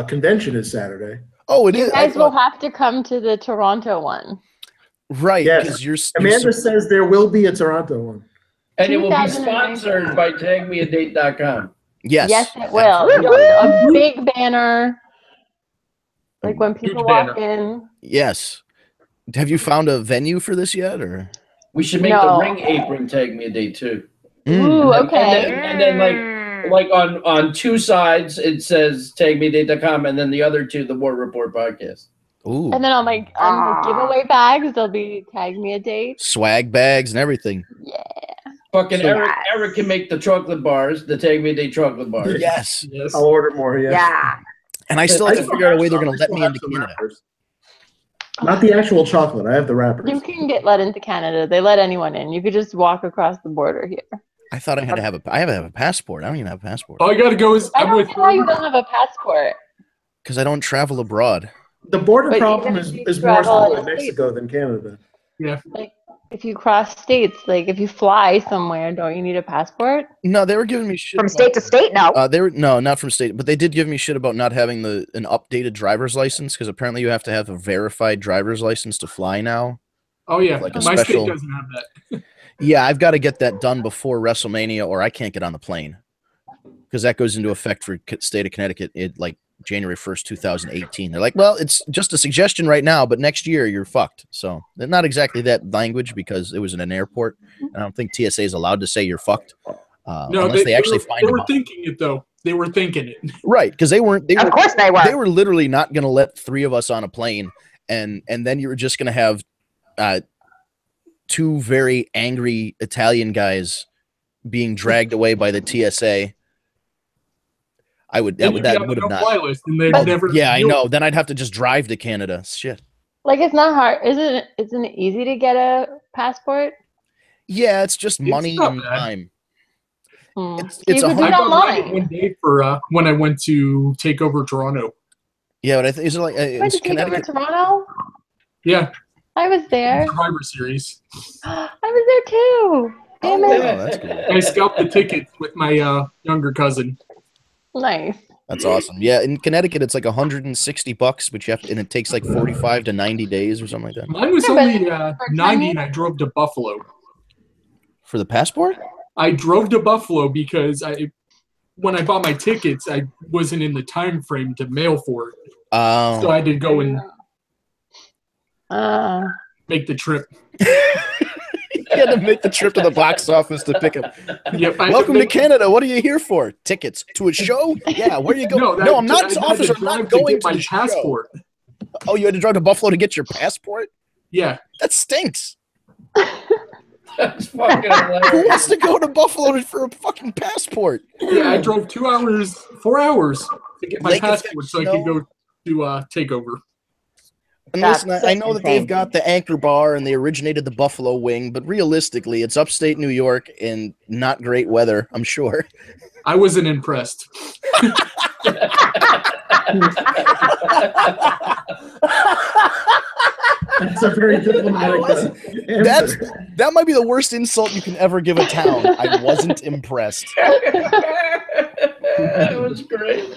Speaker 2: convention is Saturday.
Speaker 4: Oh, it is.
Speaker 5: You guys will have to come to the Toronto one.
Speaker 4: Right,
Speaker 2: Yes.
Speaker 4: because you're
Speaker 2: Amanda says there will be a Toronto one.
Speaker 6: And it will be
Speaker 5: 2009.
Speaker 6: sponsored by tagmeadate.com.
Speaker 4: Yes.
Speaker 5: Yes, it will. A big banner. Like when people walk in.
Speaker 4: Yes. Have you found a venue for this yet, or?
Speaker 6: We should make
Speaker 5: No.
Speaker 6: the ring apron Tag Me a Date too.
Speaker 5: Ooh, okay.
Speaker 6: And then like on two sides it says tagmeadate.com, and then the other two, the War Report podcast.
Speaker 4: Ooh.
Speaker 5: And then on the giveaway bags, there'll be Tag Me a Date.
Speaker 4: Swag bags and everything.
Speaker 5: Yeah.
Speaker 6: Fucking
Speaker 4: So-
Speaker 6: Eric can make the chocolate bars, the Tag Me a Date chocolate bars.
Speaker 4: Yes.
Speaker 7: Yes.
Speaker 2: I'll order more. Yeah.
Speaker 8: Yeah.
Speaker 4: And I still have to figure out a way they're going to let me into Canada.
Speaker 2: Not the actual chocolate. I have the wrappers.
Speaker 5: You can get let into Canada. They let anyone in. You could just walk across the border here.
Speaker 4: I thought I had to have I have to have a passport. I don't even have a passport
Speaker 7: All I gotta go is
Speaker 5: I
Speaker 7: I'm
Speaker 5: don't
Speaker 7: with
Speaker 5: know why you don't have a passport.
Speaker 4: because I don't travel abroad.
Speaker 2: The border
Speaker 5: But
Speaker 2: problem
Speaker 5: even
Speaker 2: is,
Speaker 5: if you
Speaker 2: is more
Speaker 5: travel
Speaker 2: so in Mexico than Canada.
Speaker 7: yeah.
Speaker 5: Like, if you cross states, like if you fly somewhere, don't you need a passport?
Speaker 4: No, they were giving me shit
Speaker 8: From
Speaker 4: about-
Speaker 8: state to state, no.
Speaker 4: They were not from state, but they did give me shit about not having an updated driver's license because apparently you have to have a verified driver's license to fly now.
Speaker 7: Oh yeah.
Speaker 4: Like a
Speaker 7: My
Speaker 4: special-
Speaker 7: state doesn't have that.
Speaker 4: Yeah, I've got to get that done before WrestleMania, or I can't get on the plane because that goes into effect for state of Connecticut like January 1st, 2018. They're like, well, it's just a suggestion right now, but next year you're fucked. So they're not exactly that language because it was in an airport. And I don't think TSA is allowed to say you're fucked
Speaker 7: No,
Speaker 4: unless they actually
Speaker 7: were,
Speaker 4: find
Speaker 7: they
Speaker 4: them
Speaker 7: were
Speaker 4: out.
Speaker 7: thinking it though. They were thinking it.
Speaker 4: Right, because they weren't.
Speaker 8: Of course they were.
Speaker 4: They were literally not going to let three of us on a plane, and then you were just going to have two very angry Italian guys being dragged away by the TSA. I would that
Speaker 7: Then
Speaker 4: would
Speaker 7: you'd
Speaker 4: that
Speaker 7: be on
Speaker 4: would have
Speaker 7: no
Speaker 4: not.
Speaker 7: fly list, and they'd
Speaker 5: But-
Speaker 7: never.
Speaker 4: Yeah, I
Speaker 7: do it.
Speaker 4: know. Then I'd have to just drive to Canada. Shit.
Speaker 5: Like it's not hard. Isn't it easy to get a passport?
Speaker 4: Yeah, it's just money
Speaker 7: not
Speaker 4: and
Speaker 7: bad.
Speaker 4: time.
Speaker 5: Hmm.
Speaker 4: It's
Speaker 5: You
Speaker 4: a
Speaker 5: could do
Speaker 7: I
Speaker 5: it
Speaker 7: got
Speaker 5: online.
Speaker 7: one day for when I went to take over Toronto.
Speaker 4: Yeah, but I think is it like
Speaker 5: Went
Speaker 4: it's
Speaker 5: to take over
Speaker 4: Connecticut?
Speaker 5: Toronto?
Speaker 7: Yeah,
Speaker 5: I was there.
Speaker 7: Survivor Series.
Speaker 5: I was there too. Damn
Speaker 4: Oh,
Speaker 5: it.
Speaker 4: that's cool.
Speaker 7: I scalped the tickets with my younger cousin.
Speaker 5: Nice.
Speaker 4: That's awesome. Yeah, in Connecticut it's like $160, but you have to, and it takes like 45 to 90 days or something like that
Speaker 7: Mine was
Speaker 5: Yeah, but
Speaker 7: only
Speaker 5: for
Speaker 7: 90, and
Speaker 5: Chinese-
Speaker 7: I drove to Buffalo.
Speaker 4: for the passport.
Speaker 7: I drove to Buffalo because when I bought my tickets, I wasn't in the time frame to mail for it, so I had to go and. make the trip.
Speaker 4: You had to make the trip to the box office to pick up.
Speaker 7: Yep,
Speaker 4: Welcome to Canada. What are you here for? Tickets to a show? Yeah. Where you go? No, I'm not, officer. I'm not going to
Speaker 7: my
Speaker 4: the
Speaker 7: passport.
Speaker 4: Show. Oh, you had to drive to Buffalo to get your passport?
Speaker 7: Yeah.
Speaker 4: That stinks.
Speaker 6: That's fucking hilarious.
Speaker 4: Who wants to go to Buffalo for a fucking passport?
Speaker 7: Yeah, I drove 4 hours to get my
Speaker 4: Lake
Speaker 7: passport so I could go to Takeover.
Speaker 4: And listen, I know that they've got the Anchor Bar and they originated the Buffalo Wing, but realistically, it's upstate New York and not great weather, I'm sure.
Speaker 7: I wasn't impressed.
Speaker 2: That's a very diplomatic answer.
Speaker 4: That might be the worst insult you can ever give a town. I wasn't impressed.
Speaker 6: That was great.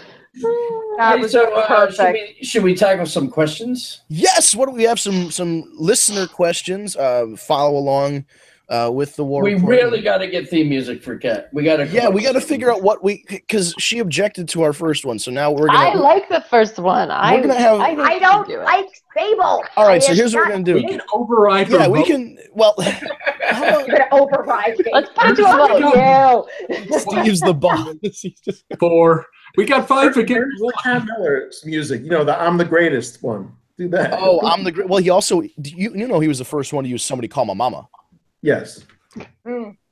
Speaker 8: That was perfect.
Speaker 6: Should we tackle some questions?
Speaker 4: Yes. What do we have? Some listener questions. Follow along with the war.
Speaker 6: We
Speaker 4: report.
Speaker 6: really got to get theme music for Kat. We got to.
Speaker 4: Yeah, we got to figure out what because she objected to our first one, so now we're gonna.
Speaker 5: I like the first one.
Speaker 4: We're gonna have.
Speaker 8: I don't like Sable.
Speaker 4: All right, so here's what we're gonna do.
Speaker 7: We can override.
Speaker 4: Yeah, we can. Well,
Speaker 8: you're gonna override.
Speaker 5: Let's put it to a vote.
Speaker 4: Steve's the boss.
Speaker 7: 4. We got 5 again.
Speaker 2: Cat Miller's music, the "I'm the Greatest" one. Do that.
Speaker 4: Oh, I'm the. Well, he also. You know he was the first one to use "Somebody Call My Mama."
Speaker 2: Yes.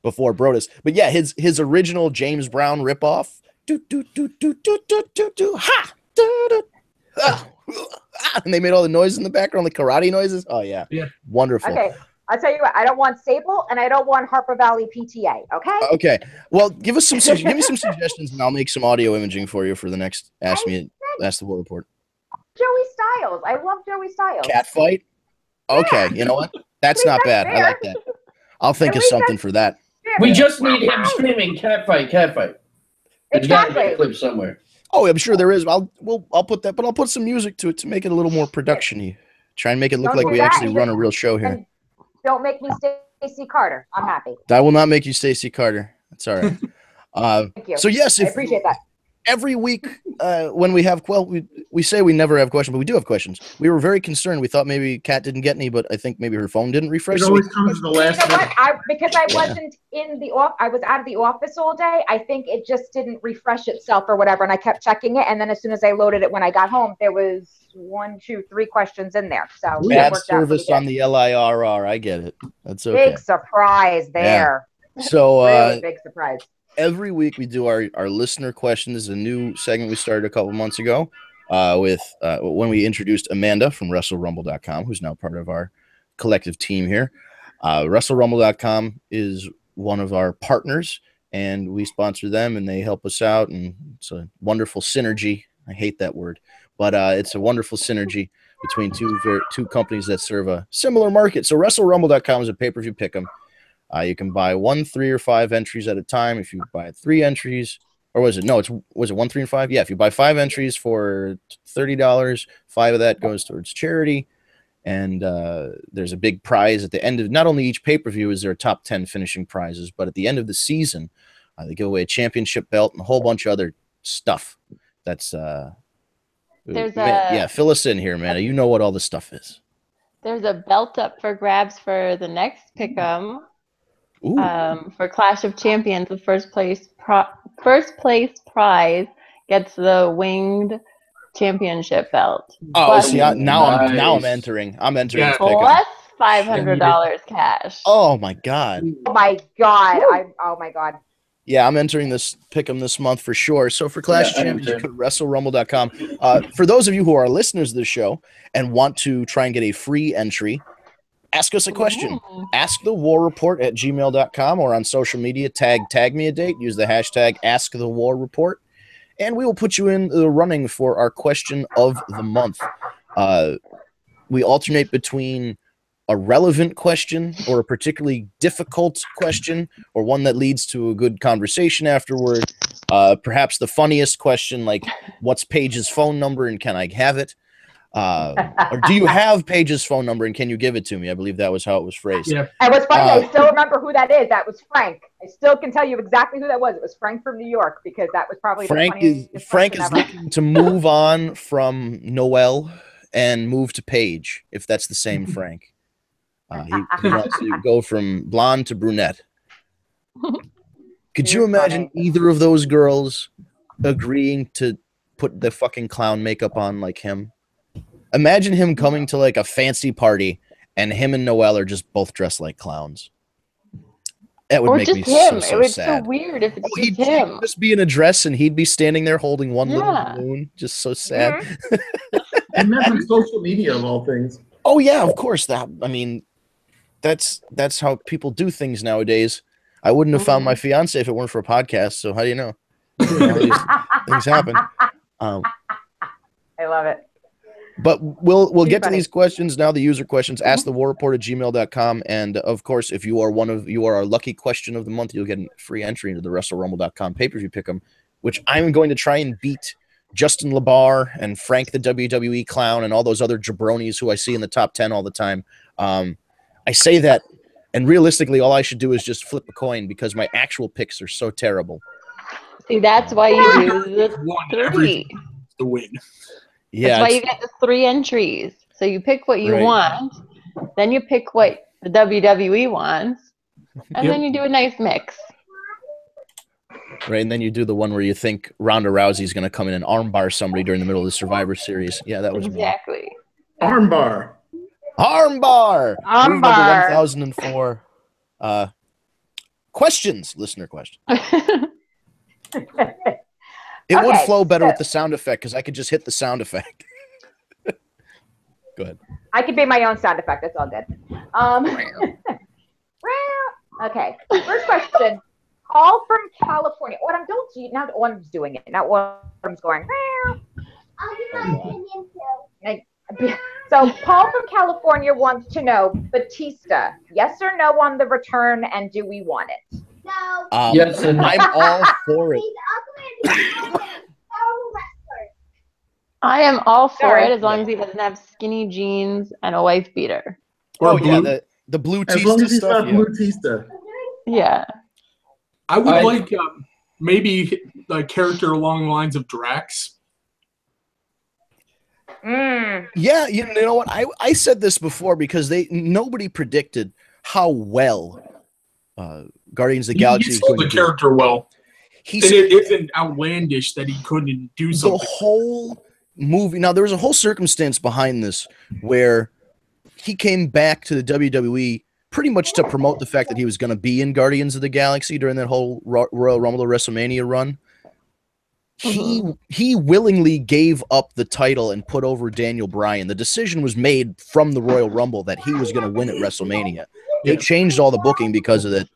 Speaker 4: Before Brodus, but yeah, his original James Brown ripoff. Do do do do do do do do ha. Do, do, and they made all the noises in the background, like karate noises. Oh yeah, wonderful.
Speaker 8: Okay, I'll tell you what. I don't want Sable, and I don't want Harper Valley PTA. Okay.
Speaker 4: Okay. Well, give me some suggestions, and I'll make some audio imaging for you for the next Ask the War Report.
Speaker 8: Joey Styles. I love Joey Styles.
Speaker 4: Cat fight. Okay, you know what? That's not bad. I like that. I'll think of something for that.
Speaker 6: We just need him screaming "cat fight, cat fight." There's got to be a clip somewhere.
Speaker 4: Oh, I'm sure there is. I'll put that, but I'll put some music to it to make it a little more production-y. Try and make it look like we actually run a real show here.
Speaker 8: And don't make me Stacey Carter. I'm happy.
Speaker 4: I will not make you Stacey Carter. That's all right.
Speaker 8: Thank you.
Speaker 4: So yes,
Speaker 8: I appreciate that.
Speaker 4: Every week when we have, we say we never have questions, but we do have questions. We were very concerned. We thought maybe Kat didn't get any, but I think maybe her phone didn't refresh.
Speaker 2: It always comes to the last minute.
Speaker 8: Because I wasn't in the off, I was out of the office all day. I think it just didn't refresh itself or whatever, and I kept checking it. And then as soon as I loaded it when I got home, there was 1, 2, 3 questions in there. So
Speaker 4: bad service on the LIRR. I get it. That's okay.
Speaker 8: Big surprise there.
Speaker 4: Yeah. So
Speaker 8: really big surprise.
Speaker 4: Every week we do our listener questions, a new segment we started a couple months ago with when we introduced Amanda from WrestleRumble.com, who's now part of our collective team here. WrestleRumble.com is one of our partners, and we sponsor them, and they help us out, and it's a wonderful synergy. I hate that word, but it's a wonderful synergy between two companies that serve a similar market. So WrestleRumble.com is a pay-per-view pick'em. You can buy 1, 3, or 5 entries at a time. If you buy 3 entries, or was it 1, 3, and 5? Yeah, if you buy 5 entries for $30, 5 of that goes towards charity. And there's a big prize at the end of not only each pay-per-view is there top 10 finishing prizes, but at the end of the season, they give away a championship belt and a whole bunch of other stuff. That's fill us in here, man. You know what all this stuff is.
Speaker 5: There's a belt up for grabs for the next pick'em. For Clash of Champions, the first place prize gets the winged championship belt.
Speaker 4: Oh, see, now I'm entering. I'm entering this pick'em.
Speaker 5: Plus $500 cash.
Speaker 4: Oh my god.
Speaker 8: Oh my god. Oh my god.
Speaker 4: Yeah, I'm entering this pick'em this month for sure. So for Clash of Champions, go to WrestleRumble.com. For those of you who are listeners to the show and want to try and get a free entry, ask us a question. askthewarreport@gmail.com or on social media, tag me a date, use the hashtag askthewarreport, and we will put you in the running for our question of the month. We alternate between a relevant question or a particularly difficult question or one that leads to a good conversation afterward. Perhaps the funniest question, like what's Paige's phone number and can I have it? Or do you have Paige's phone number and can you give it to me? I believe that was how it was phrased.
Speaker 8: Yeah. It was funny. I still remember who that is. That was Frank. I still can tell you exactly who that was. It was Frank from New York because that was probably
Speaker 4: Frank is looking to move on from Noel and move to Paige, if that's the same Frank. He wants to go from blonde to brunette. Could you imagine either of those girls agreeing to put the fucking clown makeup on like him? Imagine him coming to like a fancy party and him and Noelle are just both dressed like clowns. That would make me so sad.
Speaker 5: It would be so weird if it's just him.
Speaker 4: He'd just be in a dress and he'd be standing there holding one little balloon. Just so sad.
Speaker 2: And that's on social media of all things.
Speaker 4: Oh yeah, of course. That's how people do things nowadays. I wouldn't have found my fiance if it weren't for a podcast. So how do you know? These things happen.
Speaker 8: I love it.
Speaker 4: But we'll get to these questions now. The user questions. askthewarreport@gmail.com. And of course, if you are our lucky question of the month, you'll get a free entry into the WrestleRumble.com pay-per-view pick'em, which I'm going to try and beat Justin LeBar and Frank the WWE Clown and all those other jabronis who I see in the top 10 all the time. I say that, and realistically, all I should do is just flip a coin because my actual picks are so terrible.
Speaker 5: See, that's why you do the 3.
Speaker 7: The win.
Speaker 4: Yeah,
Speaker 5: that's why you get the 3 entries. So you pick what you want, then you pick what the WWE wants, and then you do a nice mix.
Speaker 4: Right, and then you do the one where you think Ronda Rousey's going to come in and armbar somebody during the middle of the Survivor Series. Yeah, that was
Speaker 5: exactly.
Speaker 2: Armbar.
Speaker 4: Armbar.
Speaker 8: Armbar.
Speaker 4: Number 1004. Questions, listener questions. It would flow better with the sound effect because I could just hit the sound effect. Go ahead.
Speaker 8: I could be my own sound effect. It's all good. Okay. First question. Paul from California. Autumn, don't you? Now Autumn's doing it. Now Autumn's going.
Speaker 3: I'll give my opinion too.
Speaker 8: So Paul from California wants to know, Batista, yes or no on the return, and do we want it?
Speaker 3: No.
Speaker 6: Yes, and
Speaker 4: I'm all for it.
Speaker 5: I am all for it as long as he doesn't have skinny jeans and a wife beater.
Speaker 7: Or
Speaker 4: yeah, the blue
Speaker 2: As long
Speaker 4: Tista
Speaker 2: as he's
Speaker 4: stuff.
Speaker 2: not blue Tista.
Speaker 5: Yeah.
Speaker 7: I would like maybe a character along the lines of Drax.
Speaker 4: Yeah, you know what? I said this before because nobody predicted how well Guardians of the Galaxy is going to do.
Speaker 7: The character well.
Speaker 4: It
Speaker 7: isn't outlandish that he couldn't do something.
Speaker 4: The whole movie. Now, there was a whole circumstance behind this where he came back to the WWE pretty much to promote the fact that he was going to be in Guardians of the Galaxy during that whole Royal Rumble to WrestleMania run. He willingly gave up the title and put over Daniel Bryan. The decision was made from the Royal Rumble that he was going to win at WrestleMania. They changed all the booking because of that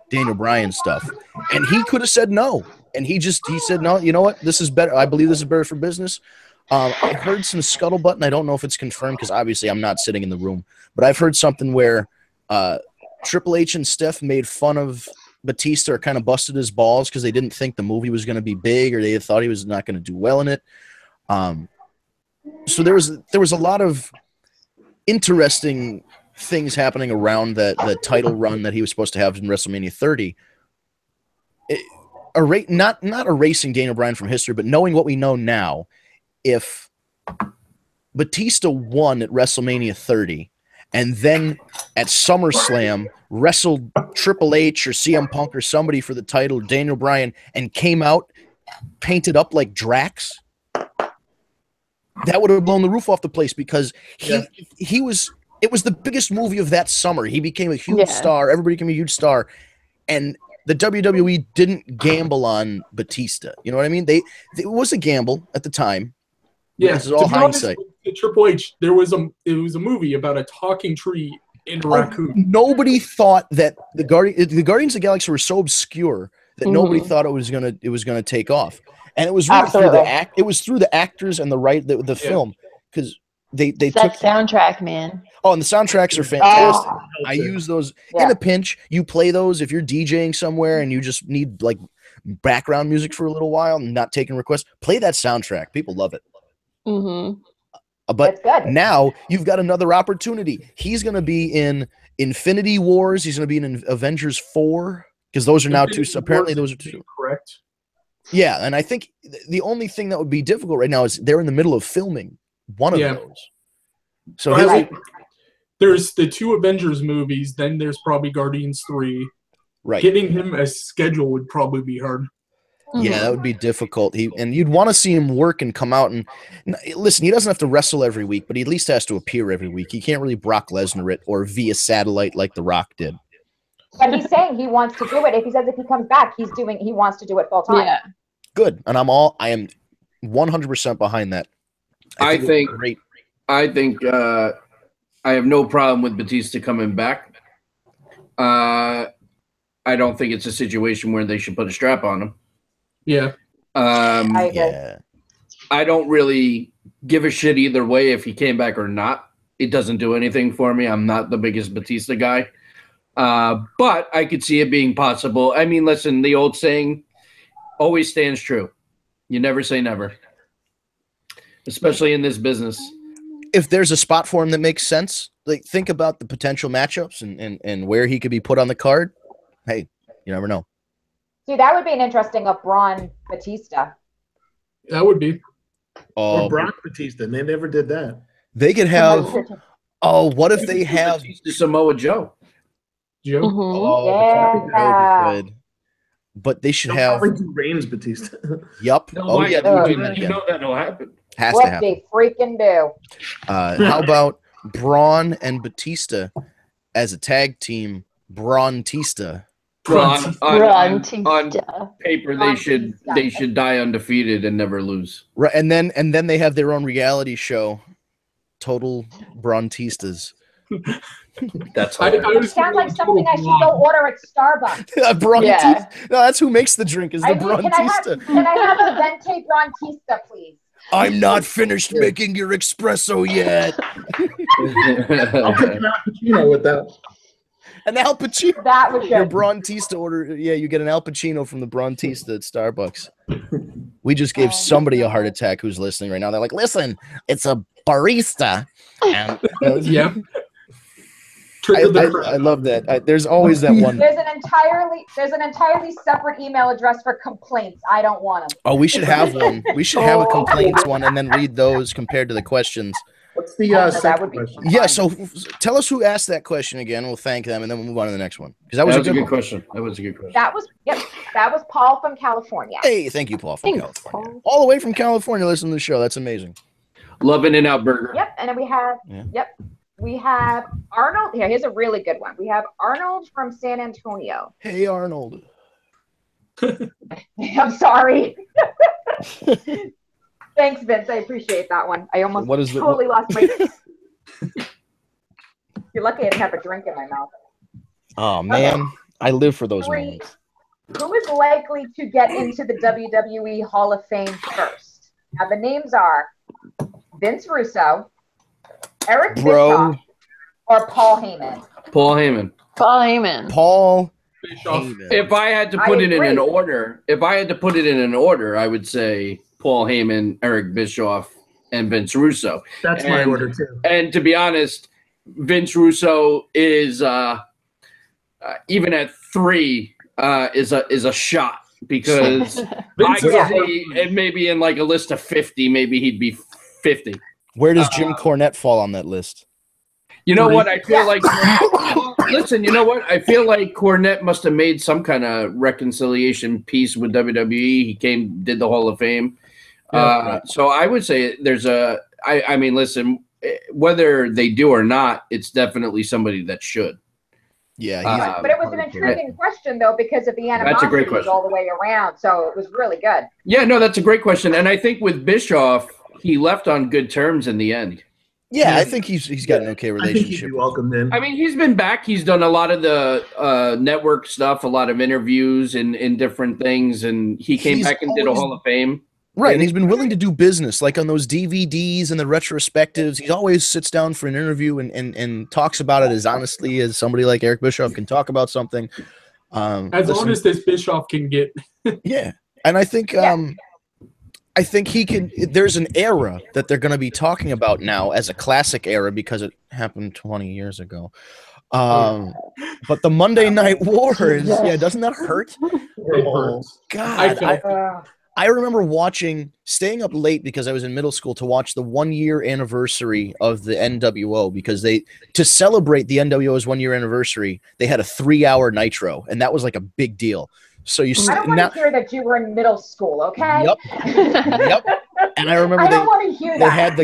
Speaker 4: Daniel Bryan stuff. And he could have said no. And he said, no, you know what? This is better. I believe this is better for business. I heard some scuttlebutt, and I don't know if it's confirmed because obviously I'm not sitting in the room. But I've heard something where Triple H and Steph made fun of Batista or kind of busted his balls because they didn't think the movie was going to be big or they thought he was not going to do well in it. So there was a lot of interesting things happening around the title run that he was supposed to have in WrestleMania 30. Not erasing Daniel Bryan from history, but knowing what we know now, if Batista won at WrestleMania 30 and then at SummerSlam wrestled Triple H or CM Punk or somebody for the title, Daniel Bryan, and came out painted up like Drax, that would have blown the roof off the place because it was the biggest movie of that summer. He became a huge star. Everybody became a huge star. And the WWE didn't gamble on Batista. You know what I mean? It was a gamble at the time.
Speaker 7: Yeah,
Speaker 4: this is all hindsight.
Speaker 7: Triple H, it was a movie about a talking tree and a raccoon.
Speaker 4: Nobody thought that the Guardians of the Galaxy were so obscure that nobody thought it was gonna take off. And it was really through the actors and the film because they took
Speaker 5: soundtrack, man.
Speaker 4: Oh, and the soundtracks are fantastic. I use those in a pinch. You play those if you're DJing somewhere and you just need like background music for a little while and not taking requests. Play that soundtrack. People love it. But now you've got another opportunity. He's going to be in Infinity Wars. He's going to be in Avengers 4 because those are now two. Apparently, those are two.
Speaker 7: Correct.
Speaker 4: Yeah, and I think the only thing that would be difficult right now is they're in the middle of filming one of those. So
Speaker 7: there's the 2 Avengers movies, then there's probably Guardians 3.
Speaker 4: Right.
Speaker 7: Getting him a schedule would probably be hard.
Speaker 4: Yeah, that would be difficult. And you'd want to see him work and come out and listen. He doesn't have to wrestle every week, but he at least has to appear every week. He can't really Brock Lesnar it or via satellite like The Rock did.
Speaker 8: But he's saying he wants to do it. If he says if he comes back, he wants to do it full time.
Speaker 5: Yeah.
Speaker 4: Good, and I am 100% behind that.
Speaker 6: I think
Speaker 4: great.
Speaker 6: I think I have no problem with Batista coming back. I don't think it's a situation where they should put a strap on him.
Speaker 7: Yeah.
Speaker 4: Yeah.
Speaker 6: I don't really give a shit either way if he came back or not. It doesn't do anything for me. I'm not the biggest Batista guy. But I could see it being possible. I mean, listen, the old saying always stands true. You never say never, especially in this business.
Speaker 4: If there's a spot for him that makes sense, like think about the potential matchups and where he could be put on the card. Hey, you never know.
Speaker 8: See, that would be an interesting of Braun Batista.
Speaker 7: That would be.
Speaker 2: Or Brock Batista. And they never did that.
Speaker 4: They could have. Oh, what if they have
Speaker 6: Batista Samoa Joe?
Speaker 7: Joe?
Speaker 4: Oh, that would be good. But they should have.
Speaker 2: Probably do Reigns Batista.
Speaker 4: Yup.
Speaker 6: No,
Speaker 4: Oh yeah, they would do that
Speaker 6: you
Speaker 4: again.
Speaker 6: know that'll happen.
Speaker 4: Has to
Speaker 8: What
Speaker 4: happen.
Speaker 8: they freaking do.
Speaker 4: How about Braun and Batista as a tag team? Braun-tista.
Speaker 6: Well, on
Speaker 5: Braun-tista.
Speaker 6: paper, they
Speaker 8: Braun-tista.
Speaker 6: should die undefeated and never lose.
Speaker 4: Right, and then they have their own reality show, Total Braun-tistas.
Speaker 6: That's
Speaker 7: I was
Speaker 8: Sounds like
Speaker 7: thinking
Speaker 8: something I should go order at Starbucks.
Speaker 4: Braun-tista.
Speaker 5: Yeah.
Speaker 4: No, that's who makes the drink. Is the
Speaker 8: Can I
Speaker 4: Braun-tista?
Speaker 8: have a Vente Braun-tista, please?
Speaker 4: I'm not finished making your espresso yet.
Speaker 2: I'll take an Al Pacino with that.
Speaker 4: An Al Pacino.
Speaker 8: That was
Speaker 4: Your
Speaker 8: good.
Speaker 4: Braun-tista order. Yeah, you get an Al Pacino from the Braun-tista at Starbucks. We just gave somebody a heart attack who's listening right now. They're like, listen, it's a barista. And,
Speaker 7: Yeah.
Speaker 4: I love that. There's always that one.
Speaker 8: There's an entirely separate email address for complaints. I don't want them.
Speaker 4: Oh, we should have one. We should have a complaints one and then read those compared to the questions.
Speaker 2: What's the
Speaker 8: That
Speaker 2: second
Speaker 8: would be
Speaker 2: question?
Speaker 8: fun.
Speaker 4: Yeah, so tell us who asked that question again. We'll thank them and then we'll move on to the next one. Because that was a good one.
Speaker 6: question. That was a good question.
Speaker 8: That was Paul from California.
Speaker 4: Hey, thank you, Paul, from
Speaker 5: Thanks,
Speaker 4: California.
Speaker 5: Paul.
Speaker 4: All the way from California, listen to the show. That's amazing.
Speaker 6: Love In-N-Out Burger.
Speaker 8: Yep, and then we have Arnold. Here's a really good one. We have Arnold from San Antonio.
Speaker 4: Hey, Arnold.
Speaker 8: I'm sorry. Thanks, Vince. I appreciate that one. I almost
Speaker 4: What is the-
Speaker 8: totally lost my. You're lucky I didn't have a drink in my mouth.
Speaker 4: Oh, man. I live for those
Speaker 8: Three.
Speaker 4: moments.
Speaker 8: Who is likely to get into the WWE Hall of Fame first? Now the names are Vince Russo, Eric
Speaker 4: Bro.
Speaker 8: Bischoff, or Paul Heyman.
Speaker 6: Paul Heyman.
Speaker 5: Paul Heyman.
Speaker 4: Paul
Speaker 7: Bischoff.
Speaker 4: Heyman.
Speaker 6: If I had to
Speaker 8: I
Speaker 6: put it in an
Speaker 8: agree.
Speaker 6: order, I would say Paul Heyman, Eric Bischoff, and Vince Russo.
Speaker 2: That's my
Speaker 6: And-
Speaker 2: order too.
Speaker 6: And to be honest, Vince Russo is even at 3 is a shot because I
Speaker 7: Vince
Speaker 6: could
Speaker 7: is-
Speaker 6: see it maybe in like a list of 50, maybe he'd be 50.
Speaker 4: Where does Jim Cornette fall on that list?
Speaker 6: You know what? I feel like. Listen, you know what? I feel like Cornette must have made some kind of reconciliation piece with WWE. He did the Hall of Fame. So I would say there's a. I mean, listen, whether they do or not, it's definitely somebody that should.
Speaker 4: Yeah,
Speaker 8: But it was an intriguing question, though, because of the
Speaker 6: That's a great
Speaker 8: animosity
Speaker 6: question.
Speaker 8: all the way around. So it was really good.
Speaker 6: Yeah, no, that's a great question, and I think with Bischoff, he left on good terms in the end.
Speaker 4: yeah. I think he's got an okay
Speaker 2: I think he'd
Speaker 4: relationship.
Speaker 2: be welcomed in.
Speaker 6: I mean, he's been back. He's done a lot of the network stuff, a lot of interviews in different things, and he came
Speaker 4: He's
Speaker 6: back and did a
Speaker 4: always-
Speaker 6: Hall of Fame.
Speaker 4: Right, and he's been willing to do business, like on those DVDs and the retrospectives. He always sits down for an interview and talks about it as honestly as somebody like Eric Bischoff can talk about something.
Speaker 7: As long as this Bischoff can get.
Speaker 4: yeah, and I think he can. There's an era that they're going to be talking about now as a classic era because it happened 20 years ago. But the Monday Night Wars, yeah, doesn't that hurt?
Speaker 7: It hurts.
Speaker 4: God,
Speaker 7: I felt
Speaker 4: I remember staying up late because I was in middle school to watch the 1-year anniversary of the NWO, because to celebrate the NWO's 1-year anniversary, they had a 3-hour Nitro, and that was like a big deal. So
Speaker 8: I don't want to hear that you were in middle school, okay?
Speaker 4: Yep. And I remember
Speaker 8: I don't want to hear that.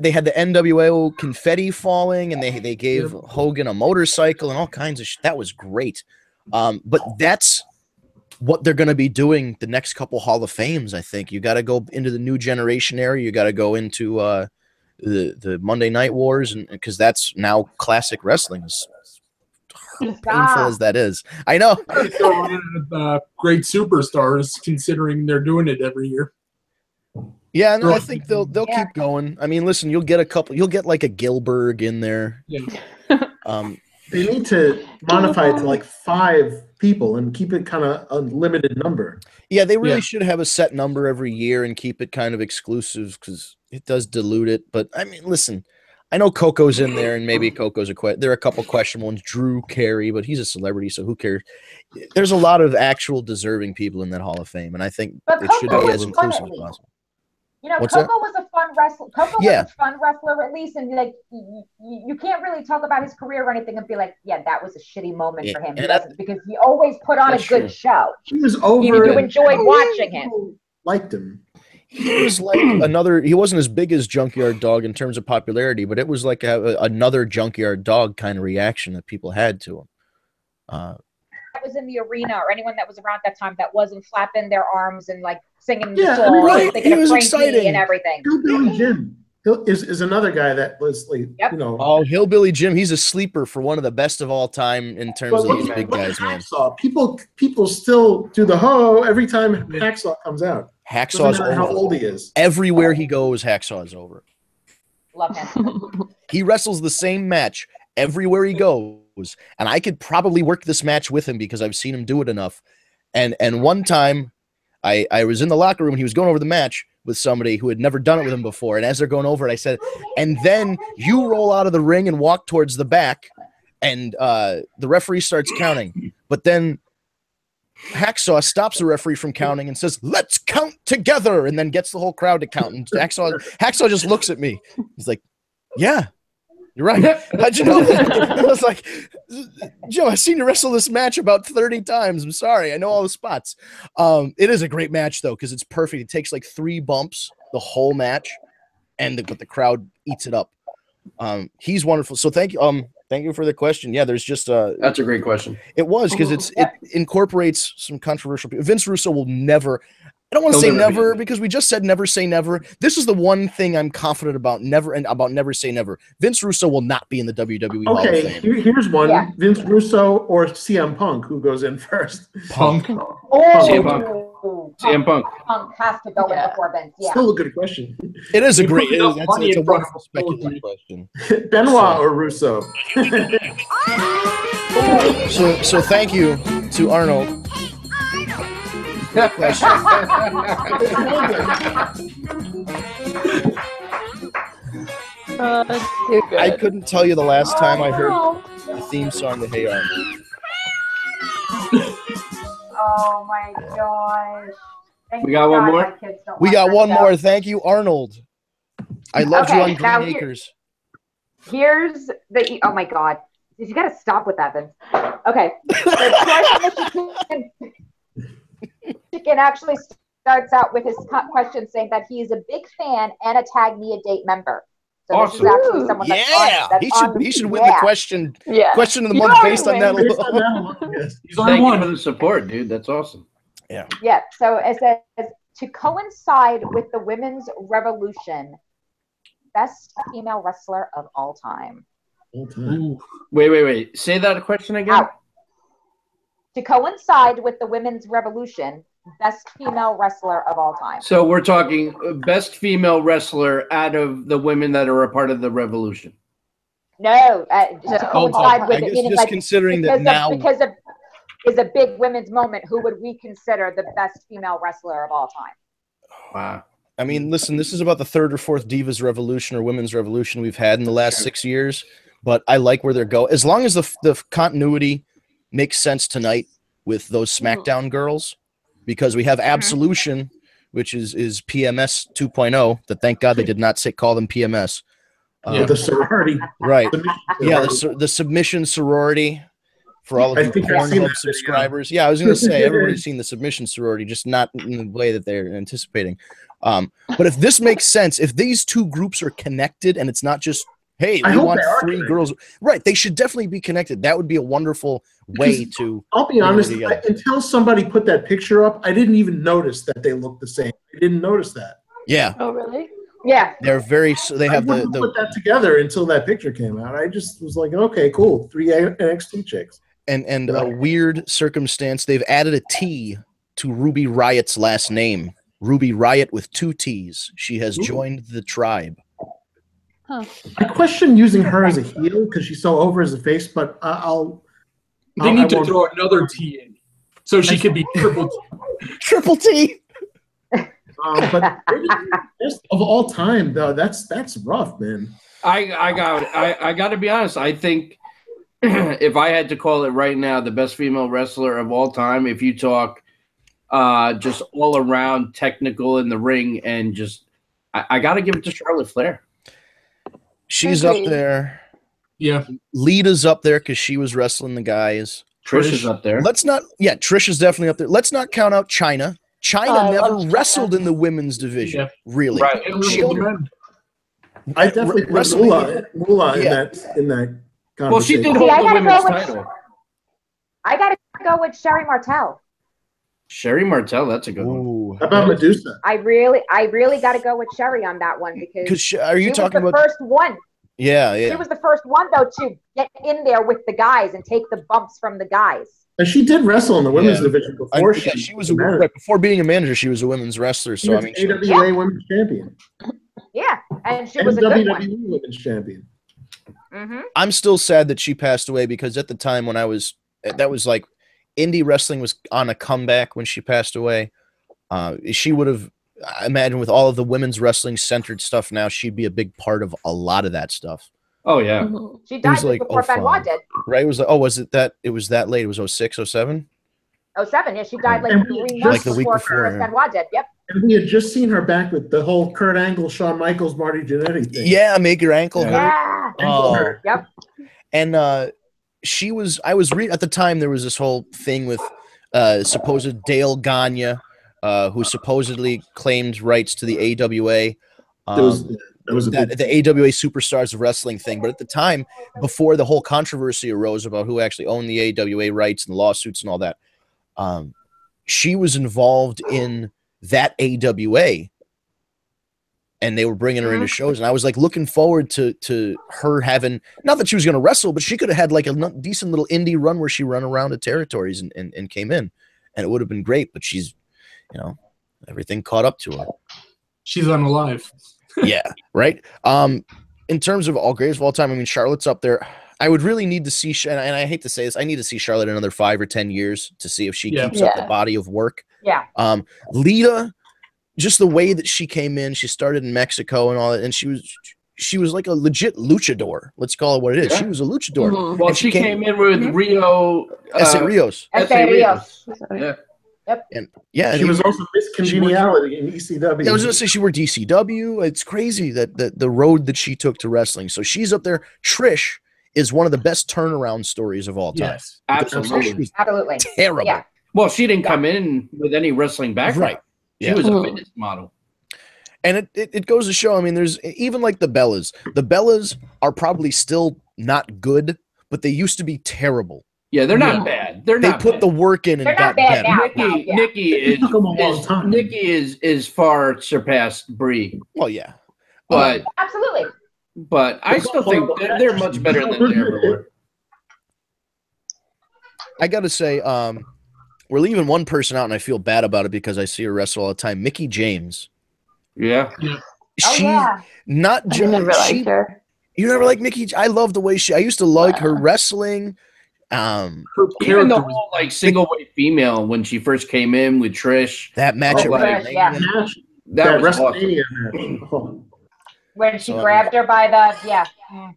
Speaker 4: They had the NWO confetti falling, and they gave Hogan a motorcycle and all kinds of shit. That was great. But that's what they're going to be doing the next couple Hall of Fames. I think you got to go into the new generation era. You got to go into the Monday Night Wars, and because that's now classic wrestling. As painful as that is, I know.
Speaker 7: They're one of the great superstars, considering they're doing it every year.
Speaker 4: Yeah, and I think they'll keep going. I mean, listen, you'll get like a Gilbert in there.
Speaker 7: Yeah.
Speaker 2: They need to modify it to like 5 people and keep it kind of a limited number.
Speaker 4: Yeah, they really should have a set number every year and keep it kind of exclusive, because it does dilute it. But I mean, listen, I know Coco's in there, and maybe Coco's there are a couple questionable ones. Drew Carey, but he's a celebrity, so who cares? There's a lot of actual deserving people in that Hall of Fame, and I think it should be as inclusive as possible.
Speaker 8: You know, Coco was a fun wrestler. Coco was a fun wrestler, at least, and like you can't really talk about his career or anything and be like, yeah, that was a shitty moment for him. Because he always put on a good show.
Speaker 2: He was over.
Speaker 8: You enjoyed watching him.
Speaker 2: Liked him.
Speaker 4: He was like he wasn't as big as Junkyard Dog in terms of popularity, but it was like another Junkyard Dog kind of reaction that people had to him.
Speaker 8: That was in the arena, or anyone that was around that time that wasn't flapping their arms and like singing
Speaker 2: songs,
Speaker 8: and thinking
Speaker 2: he was exciting
Speaker 8: and everything.
Speaker 2: Hillbilly Jim is another guy that was like, you know.
Speaker 4: Oh, Hillbilly Jim, he's a sleeper for one of the best of all time in terms of these big guys, man.
Speaker 2: People still do the ho every time Hacksaw comes out.
Speaker 4: Hacksaw's over.
Speaker 2: How old he is.
Speaker 4: Everywhere he goes, Hacksaw is over.
Speaker 8: Love him. He
Speaker 4: wrestles the same match everywhere he goes, and I could probably work this match with him because I've seen him do it enough. And one time, I was in the locker room and he was going over the match with somebody who had never done it with him before. And as they're going over it, I said, and then you roll out of the ring and walk towards the back, and the referee starts counting. But then Hacksaw stops the referee from counting and says, "Let's count together," and then gets the whole crowd to count. And Hacksaw just looks at me. He's like, "Yeah, you're right. How'd you know that?" I was like, "Joe, I've seen you wrestle this match about 30 times. I'm sorry. I know all the spots." It is a great match, though, because it's perfect. It takes like 3 bumps the whole match, but the crowd eats it up. He's wonderful. So thank you. Thank you for the question. Yeah, there's just
Speaker 6: that's a great question.
Speaker 4: It was, because it incorporates some controversial people. Vince Russo will never. I don't want to say never, because we just said never say never. This is the one thing I'm confident about. Never say never. Vince Russo will not be in the WWE Hall of Fame.
Speaker 2: Here's one: Vince Russo or CM Punk. Who goes in first?
Speaker 6: Punk.
Speaker 8: CM Punk.
Speaker 6: CM Punk.
Speaker 8: Punk has to go in before Vince. Yeah.
Speaker 2: Still a good question.
Speaker 4: It is a great. It's a wonderful speculative question.
Speaker 2: Benoit or Russo?
Speaker 4: So thank you to Arnold. Question. I couldn't tell you the last time I heard the theme song to Hey Arnold.
Speaker 8: Oh my gosh.
Speaker 6: We got one more?
Speaker 4: We got one more. Thank you, Arnold. I loved you on Green Acres.
Speaker 8: Here's the. Oh my God. You got to stop with that, Vince. Okay. The question Chicken actually starts out with his question saying that he is a big fan and a Tag Me a Date member. So
Speaker 6: awesome.
Speaker 8: This is actually someone
Speaker 4: he should win the question of the month based on that alone.
Speaker 6: Thank you for the support, dude. That's awesome.
Speaker 4: Yeah.
Speaker 8: Yeah. So it says, to coincide with the women's revolution, best female wrestler of all time.
Speaker 6: Wait. Say that question again.
Speaker 8: To coincide with the women's revolution, best female wrestler of all time.
Speaker 6: So we're talking best female wrestler out of the women that are a part of the revolution.
Speaker 8: No, to coincide with it,
Speaker 4: just like, considering that now
Speaker 8: because of is a big women's moment. Who would we consider the best female wrestler of all time?
Speaker 6: Wow.
Speaker 4: I mean, listen, this is about the 3rd or 4th Divas Revolution or Women's Revolution we've had in the last 6 years. But I like where they're going. As long as the continuity makes sense tonight with those SmackDown girls, because we have Absolution, which is PMS 2.0. That thank God they did not call them PMS.
Speaker 2: The sorority,
Speaker 4: right?
Speaker 2: Yeah,
Speaker 4: the submission sorority for all of
Speaker 2: I
Speaker 4: you
Speaker 2: think I've seen
Speaker 4: Pornhub
Speaker 2: that
Speaker 4: subscribers. Yeah, I was going to say everybody's seen the submission sorority, just not in the way that they're anticipating. But if this makes sense, if these two groups are connected and it's not just, hey, we want 3 girls, right? They should definitely be connected. That would be a wonderful way to.
Speaker 2: I'll be honest, until somebody put that picture up, I didn't even notice that they look the same. I didn't notice that.
Speaker 4: Yeah.
Speaker 5: Oh, really?
Speaker 8: Yeah.
Speaker 4: They're very. They have
Speaker 2: I didn't put that together until that picture came out. I just was like, okay, cool, 3 NXT chicks.
Speaker 4: And a weird circumstance, they've added a T to Ruby Riot's last name. Ruby Riot with 2 T's. She has joined the tribe.
Speaker 5: Huh.
Speaker 2: I question using her as a heel because she's so over as a face, but
Speaker 7: They need to throw another T in so she could be triple T.
Speaker 4: Triple T.
Speaker 2: But best of all time, though, that's rough, man.
Speaker 6: I got to be honest. I think if I had to call it right now, the best female wrestler of all time, if you talk just all around technical in the ring and just, I got to give it to Charlotte Flair.
Speaker 4: She's up there.
Speaker 7: Yeah.
Speaker 4: Lita's up there because she was wrestling the guys.
Speaker 6: Trish is up there.
Speaker 4: Trish is definitely up there. Let's not count out Chyna. Chyna never wrestled in the women's division, really.
Speaker 7: Right.
Speaker 2: I definitely put Moolah in that conversation.
Speaker 6: Well, she did hold the women's title.
Speaker 8: I got to go with Sherry Martel.
Speaker 6: Sherry Martel, that's a good one.
Speaker 2: How about Medusa?
Speaker 8: I really got to go with Sherry on that one because
Speaker 4: she was the
Speaker 8: first one.
Speaker 4: Yeah.
Speaker 8: She was the first one though to get in there with the guys and take the bumps from the guys.
Speaker 2: And she did wrestle in the women's division before
Speaker 4: she was before being a manager. She was a women's wrestler. So I mean,
Speaker 2: AWA Women's Champion.
Speaker 8: Yeah, and she was a good one.
Speaker 2: WWE Women's Champion.
Speaker 8: Mm-hmm.
Speaker 4: I'm still sad that she passed away because at the time when that was like indie wrestling was on a comeback when she passed away. She would have, I imagine, with all of the women's wrestling centered stuff now, she'd be a big part of a lot of that stuff.
Speaker 6: Oh yeah.
Speaker 8: She died before Benoit did.
Speaker 4: Right? It was like, was it that? It was that late. It was 06, 07?
Speaker 8: 07, yeah. She died like 3 months
Speaker 4: the week before.
Speaker 8: Benoit did. Yep.
Speaker 2: And we had just seen her back with the whole Kurt Angle, Shawn Michaels, Marty Jannetty thing.
Speaker 4: Yeah, make your ankle hurt.
Speaker 8: Yeah.
Speaker 4: Oh.
Speaker 8: Yep.
Speaker 4: And I was reading at the time there was this whole thing with supposed Dale Gagne, who supposedly claimed rights to the AWA. The AWA Superstars of Wrestling thing. But at the time, before the whole controversy arose about who actually owned the AWA rights and the lawsuits and all that, she was involved in that AWA, and they were bringing her into shows. And I was like looking forward to her having, not that she was going to wrestle, but she could have had like a decent little indie run where she run around to territories and came in, and it would have been great. But she's, everything caught up to her.
Speaker 7: She's unalive.
Speaker 4: Yeah, right. In terms of all greatest of all time, I mean, Charlotte's up there. I would really need to see, and I hate to say this, I need to see Charlotte another 5 or 10 years to see if she keeps up the body of work.
Speaker 8: Yeah.
Speaker 4: Lita, just the way that she came in, she started in Mexico and all that, and she was like a legit luchador. Let's call it what it is. Yeah. She was a luchador.
Speaker 6: Mm-hmm. Well, she came in with Rio.
Speaker 4: S.A. Rios.
Speaker 8: S.A. Rios.
Speaker 6: Yeah.
Speaker 8: Yep.
Speaker 4: And
Speaker 2: she was also Miss Congeniality in ECW.
Speaker 4: I was going to say she worked ECW. It's crazy that the road that she took to wrestling. So she's up there. Trish is one of the best turnaround stories of all time.
Speaker 6: Yes, absolutely.
Speaker 8: Absolutely.
Speaker 4: Terrible.
Speaker 8: Yeah.
Speaker 6: Well, she didn't come in with any wrestling background.
Speaker 4: Right.
Speaker 6: She was a fitness model.
Speaker 4: And it goes to show, I mean, there's even like the Bellas. The Bellas are probably still not good, but they used to be terrible.
Speaker 6: Yeah, they're not bad. They
Speaker 4: put the work in and got better.
Speaker 6: Nikki is far surpassed Brie.
Speaker 4: Well, yeah.
Speaker 6: But
Speaker 8: absolutely.
Speaker 6: But I still think they're much better than they ever were.
Speaker 4: I got to say, we're leaving one person out, and I feel bad about it because I see her wrestle all the time. Mickie James.
Speaker 6: Yeah.
Speaker 4: She not just.
Speaker 5: I never liked her.
Speaker 4: You never liked Mickie? I love the way I used to like her wrestling.
Speaker 6: Even the whole like single weight female when she first came in with Trish.
Speaker 4: That match at
Speaker 6: WrestleMania.
Speaker 2: That
Speaker 6: was
Speaker 2: WrestleMania
Speaker 6: awesome.
Speaker 8: When she grabbed her by the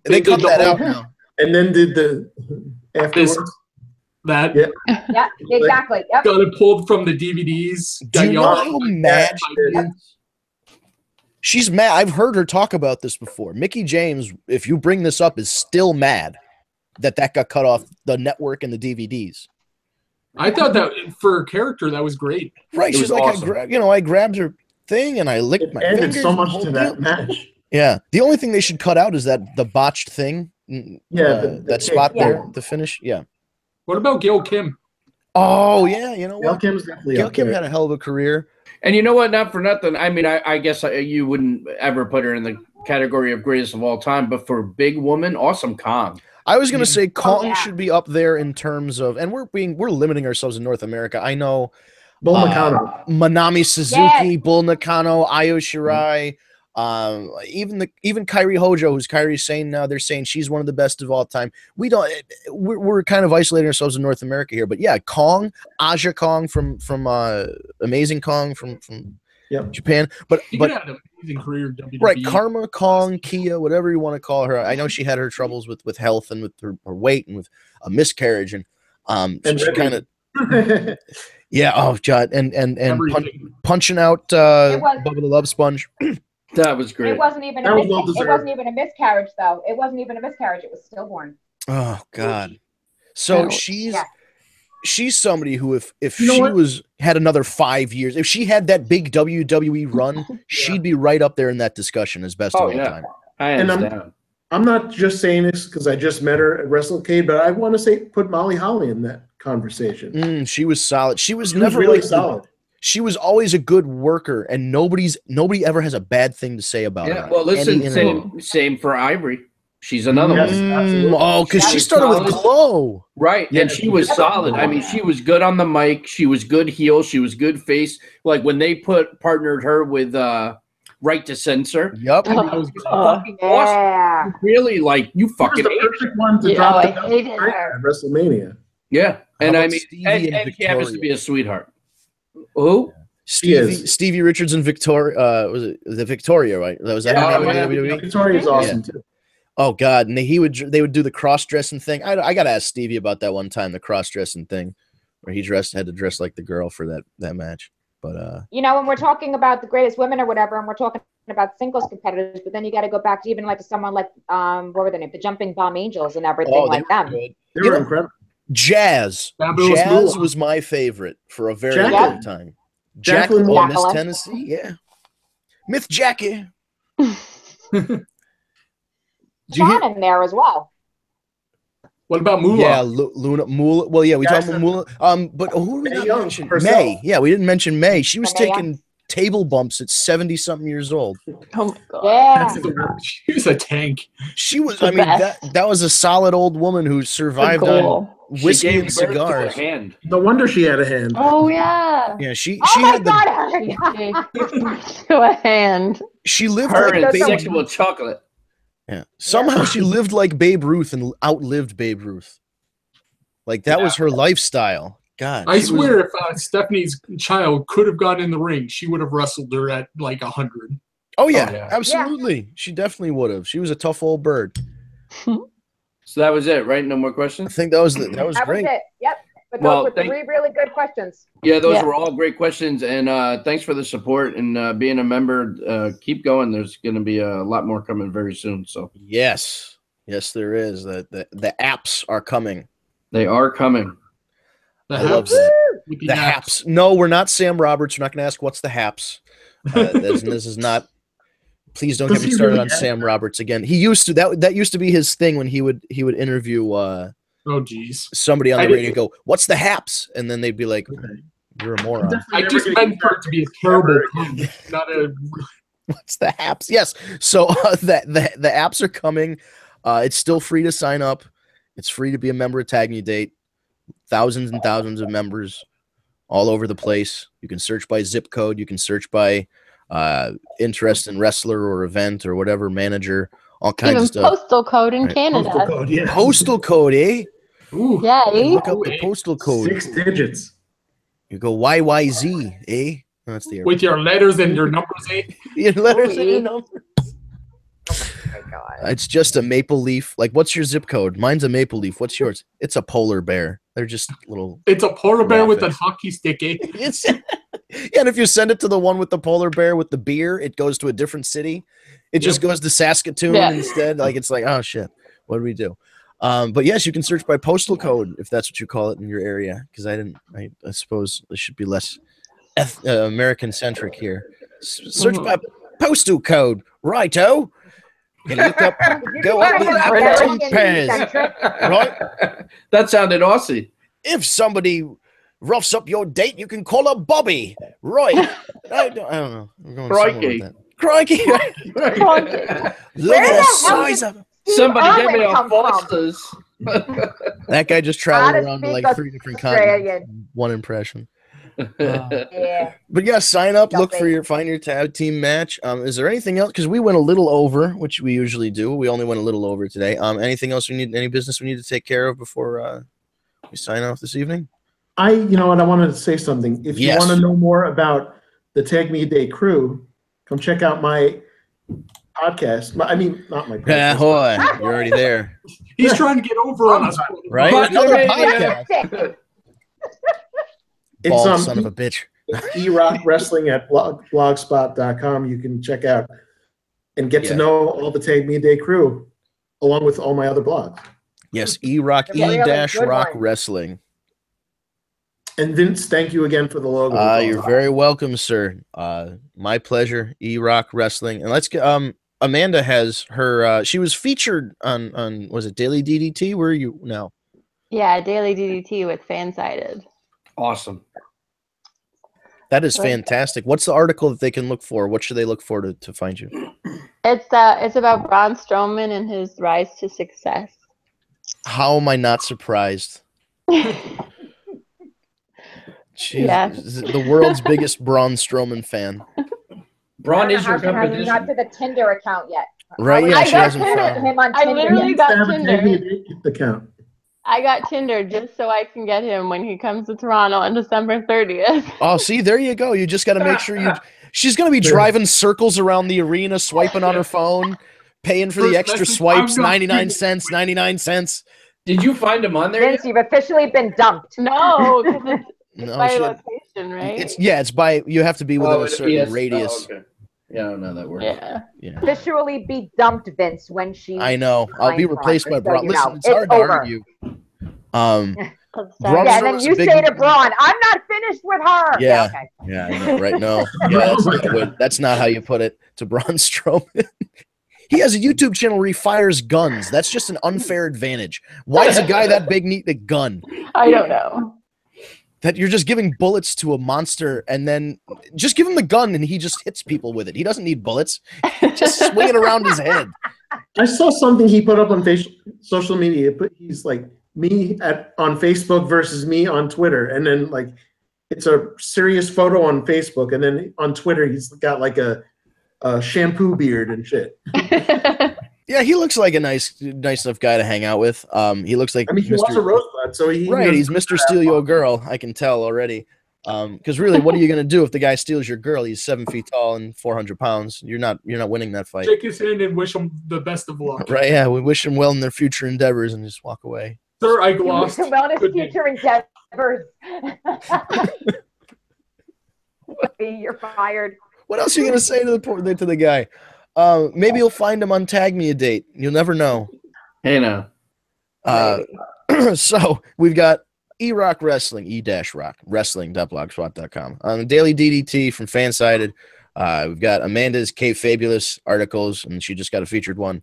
Speaker 4: They cut that out now.
Speaker 2: And then did the afterwards.
Speaker 7: That
Speaker 8: Yeah, exactly. Yep.
Speaker 7: got it pulled from the DVDs.
Speaker 4: Do you know
Speaker 7: Got
Speaker 4: how
Speaker 7: yelled
Speaker 4: mad
Speaker 7: by kids.
Speaker 4: she's mad? I've heard her talk about this before. Mickey James, if you bring this up, is still mad that got cut off the network and the DVDs.
Speaker 7: I thought that for her character, that was great.
Speaker 4: Right?
Speaker 6: It
Speaker 4: She's
Speaker 6: was
Speaker 4: like,
Speaker 6: awesome.
Speaker 4: I grabbed her thing and I licked
Speaker 2: It
Speaker 4: my
Speaker 2: added
Speaker 4: fingers.
Speaker 2: so
Speaker 4: and the
Speaker 2: much
Speaker 4: whole
Speaker 2: to
Speaker 4: deal.
Speaker 2: that match.
Speaker 4: Yeah. The only thing they should cut out is the botched thing.
Speaker 2: Yeah,
Speaker 4: that
Speaker 2: kick,
Speaker 4: spot
Speaker 2: yeah.
Speaker 4: there, the finish. Yeah.
Speaker 7: What about Gail Kim?
Speaker 4: Oh yeah, you know
Speaker 2: Gail
Speaker 4: what?
Speaker 2: Kim's definitely
Speaker 4: Gail
Speaker 2: up
Speaker 4: Kim
Speaker 2: there.
Speaker 4: had a hell of a career.
Speaker 6: And you know what? Not for nothing. I mean, I guess you wouldn't ever put her in the category of greatest of all time, but for big woman, Awesome Kong.
Speaker 4: I was gonna say Kong
Speaker 8: yeah.
Speaker 4: should be up there in terms of, and we're limiting ourselves in North America. I know
Speaker 2: Bull Nakano.
Speaker 4: Manami Suzuki, Bull Nakano, Io Shirai, even Kairi Hojo, who's Kairi's saying now, they're saying she's one of the best of all time. We're kind of isolating ourselves in North America here, but yeah, Kong, Aja Kong from Amazing Kong from
Speaker 2: Yep.
Speaker 4: Japan, but
Speaker 7: She could have an amazing career in WWE.
Speaker 4: right, Karma Kong, Kia, whatever you want to call her. I know she had her troubles with health and with her weight and with a miscarriage, and she kind of yeah. Oh God, and
Speaker 7: Everything.
Speaker 4: punching out
Speaker 8: It was-
Speaker 4: Bubba the Love Sponge.
Speaker 6: That was great.
Speaker 8: It wasn't even
Speaker 2: That was well
Speaker 8: it
Speaker 2: deserved.
Speaker 8: wasn't even a miscarriage though. It wasn't even a miscarriage. It was stillborn.
Speaker 4: Oh God. So
Speaker 5: Ouch.
Speaker 4: she's somebody who if
Speaker 2: You know
Speaker 4: she
Speaker 2: what?
Speaker 4: had another 5 years, if she had that big WWE run, she'd be right up there in that discussion as best of all time.
Speaker 6: I
Speaker 2: And
Speaker 6: understand.
Speaker 2: I'm not just saying this because I just met her at WrestleCade, but I want to say put Molly Holly in that conversation.
Speaker 4: She was solid. She was
Speaker 2: She was
Speaker 4: never
Speaker 2: really
Speaker 4: like
Speaker 2: solid.
Speaker 4: she was always a good worker, and nobody ever has a bad thing to say about
Speaker 6: Yeah.
Speaker 4: her.
Speaker 6: Well, listen,
Speaker 4: Any-
Speaker 6: same for Ivory. She's another
Speaker 2: Yes.
Speaker 6: one.
Speaker 2: absolutely.
Speaker 4: Oh, because
Speaker 6: She
Speaker 4: she
Speaker 6: was
Speaker 4: started with
Speaker 6: solid.
Speaker 4: Glow.
Speaker 6: Right.
Speaker 2: Yeah,
Speaker 6: And she was solid. I mean, she was good on the mic. She was good heel. She was good face. Like when they partnered her with Right to Censor.
Speaker 4: Yep.
Speaker 7: That was good.
Speaker 6: Fucking awesome.
Speaker 8: Yeah.
Speaker 6: Really, like, you
Speaker 2: She was
Speaker 6: fucking
Speaker 2: the
Speaker 6: ate it.
Speaker 2: perfect one to
Speaker 5: Yeah,
Speaker 2: drop
Speaker 5: I
Speaker 2: the belt
Speaker 5: hated
Speaker 2: right
Speaker 5: her.
Speaker 2: at WrestleMania.
Speaker 6: Yeah. And
Speaker 4: How
Speaker 6: I
Speaker 4: about
Speaker 6: mean,
Speaker 4: Stevie
Speaker 6: and
Speaker 4: and
Speaker 6: she happens to
Speaker 4: Victoria?
Speaker 6: be a sweetheart. Who?
Speaker 4: Stevie Richards and Victoria. Was it the Victoria? Right? That was that
Speaker 6: Yeah,
Speaker 4: her name
Speaker 6: yeah.
Speaker 4: in WWE?
Speaker 2: Victoria's awesome too.
Speaker 4: Oh God! And they would do the cross dressing thing. I got to ask Stevie about that one time, the cross dressing thing, where he had to dress like the girl for that match. But
Speaker 8: You know, when we're talking about the greatest women or whatever, and we're talking about singles competitors, but then you got to go back to even like someone like what were their name, the Jumping Bomb Angels and everything
Speaker 4: they
Speaker 8: like
Speaker 4: were
Speaker 8: them.
Speaker 4: good.
Speaker 2: They
Speaker 4: You
Speaker 2: were
Speaker 4: know,
Speaker 2: incredible.
Speaker 4: Jazz.
Speaker 7: Fabulous
Speaker 4: Jazz
Speaker 7: Moolah.
Speaker 4: was my favorite for a very
Speaker 2: Jacqueline.
Speaker 4: long time.
Speaker 2: Jacqueline
Speaker 4: Jacqueline, Miss
Speaker 8: Jacqueline.
Speaker 4: Tennessee, yeah. Myth Jackie. Did you hear-
Speaker 8: Sean in there as well.
Speaker 7: What about Moolah?
Speaker 4: Yeah, Luna Moolah. Well, yeah, we talked about
Speaker 2: Jackson.
Speaker 4: Moolah. But who did we
Speaker 2: Mae
Speaker 4: not
Speaker 2: Young
Speaker 4: mention?
Speaker 2: herself.
Speaker 4: May. Yeah, we didn't mention May. She was
Speaker 8: Mae Young.
Speaker 4: taking table bumps at 70-something years old.
Speaker 5: Oh my god.
Speaker 8: Yeah.
Speaker 7: That's the word. She was a tank.
Speaker 4: She was.
Speaker 5: The
Speaker 4: I mean,
Speaker 5: best.
Speaker 4: that was a solid old woman who survived
Speaker 5: Good
Speaker 4: on
Speaker 5: goal.
Speaker 4: whiskey
Speaker 6: She
Speaker 4: and
Speaker 6: gave birth to a
Speaker 4: cigars.
Speaker 6: hand.
Speaker 2: No wonder she had a hand.
Speaker 5: Oh yeah.
Speaker 4: Yeah, she
Speaker 8: Oh my
Speaker 4: had the.
Speaker 8: God! I forgot.
Speaker 5: To a hand.
Speaker 4: She lived
Speaker 6: Her
Speaker 4: like
Speaker 6: and
Speaker 4: Babe.
Speaker 6: sexual chocolate.
Speaker 4: Yeah. Somehow she lived like Babe Ruth and outlived Babe Ruth. Like that was her lifestyle. God,
Speaker 7: I
Speaker 4: she
Speaker 7: swear,
Speaker 4: was-
Speaker 7: if Stephanie's child could have gone in the ring, she would have wrestled her at like 100.
Speaker 4: Oh yeah,
Speaker 6: yeah.
Speaker 4: absolutely. She definitely would have. She was a tough old bird.
Speaker 6: So that was it, right? No more
Speaker 4: I
Speaker 6: questions?
Speaker 4: think that was great.
Speaker 8: That was it. Yep. But
Speaker 6: Well,
Speaker 8: those were
Speaker 6: thank-
Speaker 8: three really good questions.
Speaker 6: Yeah, those
Speaker 5: Yeah.
Speaker 6: were all great questions. And thanks for the support and being a member. Keep going. There's going to be a lot more coming very soon. So
Speaker 4: Yes, there is. The apps are coming.
Speaker 6: they are coming.
Speaker 7: The
Speaker 4: I love
Speaker 7: Haps.
Speaker 4: that.
Speaker 7: With
Speaker 4: The Haps. No, we're not Sam Roberts. We're not going to ask what's the Haps. This is not. Please don't
Speaker 2: Does
Speaker 4: get me
Speaker 2: he
Speaker 4: started
Speaker 2: really
Speaker 4: on
Speaker 2: have
Speaker 4: Sam Roberts again. He used to that used to be his thing when he would interview
Speaker 7: Oh, geez.
Speaker 4: somebody on
Speaker 7: I
Speaker 4: the
Speaker 7: did-
Speaker 4: radio and go, "What's the Haps?" And then they'd be like, "You're a moron."
Speaker 7: I just meant for it to be a terrible pun, not a.
Speaker 4: What's the apps? Yes. So the apps are coming. It's still free to sign up. It's free to be a member of Tag Me Date. Thousands and thousands of members all over the place. You can search by zip code. You can search by interest in wrestler or event or whatever manager. All kinds
Speaker 5: Even
Speaker 4: of stuff.
Speaker 5: postal code in
Speaker 4: Right.
Speaker 5: Canada.
Speaker 2: Postal code, yeah.
Speaker 4: Postal code, eh?
Speaker 7: Ooh.
Speaker 5: Yeah, eh?
Speaker 4: Look up the postal code.
Speaker 2: 6 digits.
Speaker 4: You go YYZ, eh? That's the
Speaker 7: With your letters and your numbers, eh?
Speaker 4: your letters and your
Speaker 8: eh?
Speaker 4: numbers.
Speaker 8: Oh my God.
Speaker 4: It's just a maple leaf. Like, what's your zip code? Mine's a maple leaf. What's yours? It's a polar bear. They're just little.
Speaker 7: It's a polar bear with a
Speaker 4: graphics.
Speaker 7: hockey stick.
Speaker 4: It's yeah, and if you send it to the one with the polar bear with the beer, it goes to a different city. It just goes to Saskatoon instead. Like it's like, oh shit, what do we do? But yes, you can search by postal code if that's what you call it in your area. Because I suppose it should be less American centric here. Search by postal code, righto. You look up, go up with apple pears, right?
Speaker 6: That sounded Aussie.
Speaker 4: If somebody roughs up your date, you can call her Bobby, right? I don't know. I'm going
Speaker 6: Crikey.
Speaker 4: with that. Crikey. Look at the size of it.
Speaker 6: Somebody get me
Speaker 8: Irwin
Speaker 6: a
Speaker 8: come from?
Speaker 6: Foster's.
Speaker 4: That guy just traveled around to like 3 different continents. One impression.
Speaker 8: Yeah.
Speaker 4: But yeah, sign up, look for find your tag team match. Is there anything else? Because we went a little over, which we usually do. We only went a little over today. Anything else we need? Any business we need to take care of before we sign off this evening?
Speaker 2: You know what? I wanted to say something. If you want to know more about the Tag Me a Day crew, come check out my podcast. I mean, not my podcast.
Speaker 4: Yeah, boy, you're already there.
Speaker 7: He's trying to get over on us,
Speaker 4: right?
Speaker 6: But
Speaker 4: Another
Speaker 6: yeah.
Speaker 4: podcast.
Speaker 2: It's
Speaker 4: Bald son of a bitch.
Speaker 2: E-Rock Wrestling at blogspot.com. You can check out and get to know all the Tag Me a Day crew, along with all my other blogs.
Speaker 4: Yes, E-Rock, E-Rock Wrestling.
Speaker 2: And Vince, thank you again for the logo.
Speaker 4: You're very welcome, sir. My pleasure. E-Rock Wrestling, and let's get Amanda has her. She was featured on was it Daily DDT? Where are you now?
Speaker 5: Yeah, Daily DDT with Fansided.
Speaker 6: Awesome.
Speaker 4: That is fantastic. What's the article that they can look for? What should they look for to find you?
Speaker 5: It's about Braun Strowman and his rise to success.
Speaker 4: How am I not surprised? Jeez, the world's biggest Braun Strowman fan.
Speaker 6: Braun is your
Speaker 8: He hasn't
Speaker 6: competition.
Speaker 8: got to the Tinder account yet.
Speaker 4: Right? Yeah, she hasn't found
Speaker 8: him on
Speaker 5: I
Speaker 8: Tinder
Speaker 5: literally
Speaker 8: yet.
Speaker 5: got Tinder.
Speaker 2: Account.
Speaker 5: I got Tinder just so I can get him when he comes to Toronto on December 30th.
Speaker 4: Oh, see, there you go. You just got to make sure she's going to be driving circles around the arena, swiping on her phone, paying for the extra swipes, 99 cents, 99 cents.
Speaker 6: Did you find him on there?
Speaker 8: Vince, you've officially been dumped.
Speaker 5: No, because it's
Speaker 4: No,
Speaker 5: by
Speaker 4: she-
Speaker 5: location, right?
Speaker 4: It's by, you have to be within a certain
Speaker 6: yes.
Speaker 4: radius.
Speaker 6: Oh, okay. Yeah, I don't know how that works.
Speaker 5: Yeah.
Speaker 4: Yeah.
Speaker 8: Officially be dumped, Vince, when she.
Speaker 4: I know. I'll be replaced by Braun. Listen, it's hard to
Speaker 8: over.
Speaker 4: argue.
Speaker 8: Yeah,
Speaker 4: Braun
Speaker 8: and then
Speaker 4: Strowman's
Speaker 8: you
Speaker 4: a big-
Speaker 8: say to Braun, "I'm not finished with her."
Speaker 4: Yeah.
Speaker 8: Okay.
Speaker 4: Yeah, I know, right? No, yeah, that's not how you put it to Braun Strowman. He has a YouTube channel where he fires guns. That's just an unfair advantage. Why does a guy that big need a gun?
Speaker 5: I don't know.
Speaker 4: That you're just giving bullets to a monster, and then just give him the gun, and he just hits people with it. He doesn't need bullets. Just swing it around his head.
Speaker 2: I saw something he put up on social media. He's like me on Facebook versus me on Twitter, and then like it's a serious photo on Facebook, and then on Twitter he's got like a shampoo beard and shit.
Speaker 4: Yeah, he looks like a nice enough guy to hang out with. He looks like
Speaker 2: he was a rosebud, so he
Speaker 4: right. He's Mr. Steal Your Girl. I can tell already. Because really, what are you gonna do if the guy steals your girl? He's 7 feet tall and 400 pounds. You're not winning that fight.
Speaker 7: Shake his hand and wish him the best of luck.
Speaker 4: Right? Yeah, we wish them well in their future endeavors and just walk away.
Speaker 7: Sir, I lost.
Speaker 8: Wellness future endeavors. You're fired.
Speaker 4: What else are you gonna say to the guy? Maybe you'll find him on Tag Me a Date. You'll never know.
Speaker 6: Hey, now.
Speaker 4: So we've got E-Rock Wrestling, E-Rock Wrestling.blogspot.com. Daily DDT from Fansided. We've got Amanda's K-Fabulous articles, and she just got a featured one.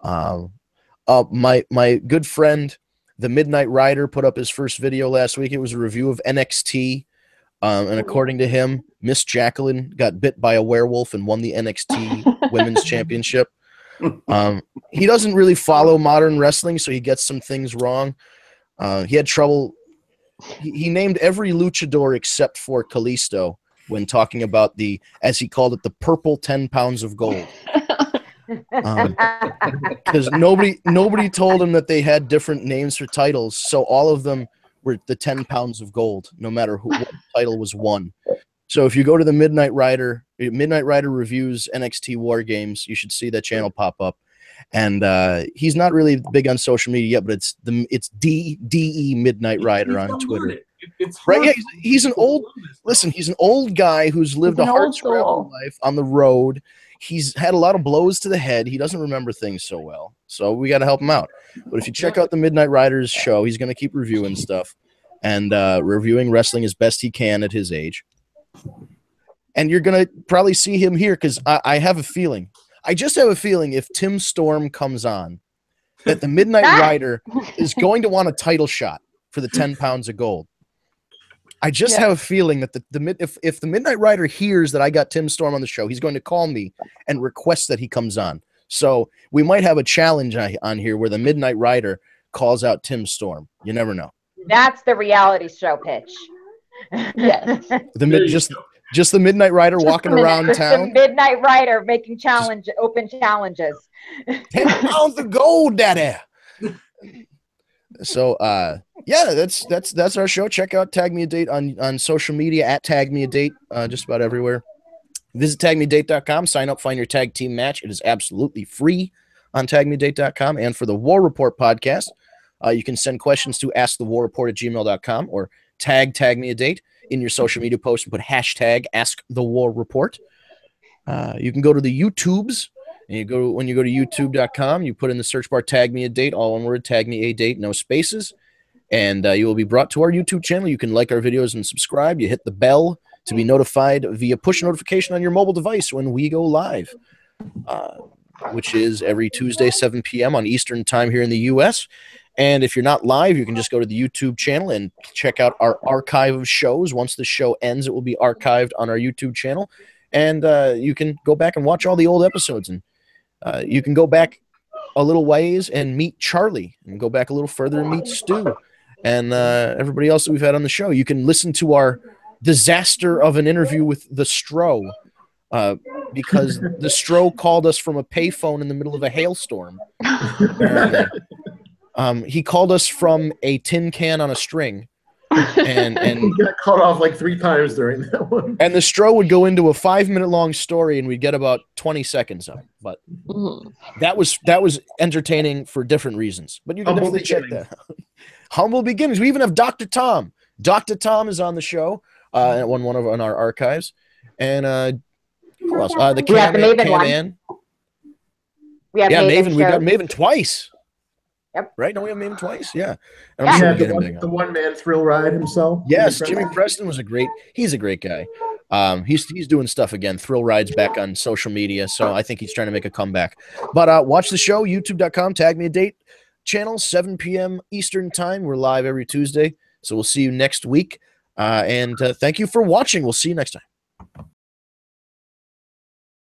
Speaker 4: My good friend, the Midnight Rider, put up his first video last week. It was a review of NXT. And according to him, Miss Jacqueline got bit by a werewolf and won the NXT Women's Championship. He doesn't really follow modern wrestling, so he gets some things wrong. He had trouble. He named every luchador except for Kalisto when talking about the, as he called it, the purple 10 pounds of gold. Because nobody told him that they had different names for titles, so all of them were the 10 pounds of gold, no matter what title was won. So if you go to the Midnight Rider reviews NXT War Games, you should see that channel pop up. And he's not really big on social media yet, but it's DE Midnight Rider on Twitter.
Speaker 7: It's
Speaker 4: right. Yeah, he's an old. Listen, he's an old guy who's lived a hard scrabble life on the road. He's had a lot of blows to the head. He doesn't remember things so well, so we got to help him out. But if you check out the Midnight Riders show, he's going to keep reviewing stuff and reviewing wrestling as best he can at his age. And you're going to probably see him here because I have a feeling. I just have a feeling if Tim Storm comes on, that the Midnight Rider is going to want a title shot for the 10 pounds of gold. I just have a feeling that if the Midnight Rider hears that I got Tim Storm on the show, he's going to call me and request that he comes on. So we might have a challenge on here where the Midnight Rider calls out Tim Storm. You never know.
Speaker 8: That's the reality show pitch.
Speaker 5: Yes.
Speaker 4: Just the Midnight Rider walking around town.
Speaker 8: The Midnight Rider making open challenges.
Speaker 4: 10 pounds of gold, daddy. So yeah, that's our show. Check out Tag Me a Date on social media at Tag Me a Date, just about everywhere. Visit tagmeadate.com, sign up, find your tag team match. It is absolutely free on tagmeadate.com. And for the War Report podcast, you can send questions to askthewarreport@gmail.com or tag me a date in your social media post and put hashtag askthewarreport. You can go to the YouTubes. And when you go to youtube.com, you put in the search bar, tag me a date, all one word, tag me a date, no spaces. And you will be brought to our YouTube channel. You can like our videos and subscribe. You hit the bell to be notified via push notification on your mobile device when we go live, which is every Tuesday, 7 p.m. on Eastern time here in the U.S. And if you're not live, you can just go to the YouTube channel and check out our archive of shows. Once the show ends, it will be archived on our YouTube channel. And you can go back and watch all the old episodes. And you can go back a little ways and meet Charlie, and go back a little further and meet Stu and everybody else that we've had on the show. You can listen to our disaster of an interview with the Stro, because the Stro called us from a payphone in the middle of a hailstorm. He called us from a tin can on a string. And
Speaker 2: he got cut off like 3 times during that one.
Speaker 4: And the Stro would go into a 5-minute long story, and we'd get about 20 seconds of it. But that was entertaining for different reasons. But you can definitely check that out. Humble beginnings. We even have Dr. Tom. Dr. Tom is on the show on our archives. And who else? The Cam-Man.
Speaker 8: We have
Speaker 4: Maven. We've got Maven twice.
Speaker 8: Yep.
Speaker 4: Right? Don't we have Maven twice? Yeah.
Speaker 2: The one-man thrill ride himself.
Speaker 4: Yes, Jimmy Preston he's a great guy. He's doing stuff again. Thrill rides back on social media, so I think he's trying to make a comeback. But watch the show, youtube.com, Tag Me a Date channel, 7 p.m. Eastern time. We're live every Tuesday, so we'll see you next week. And thank you for watching. We'll see you next time.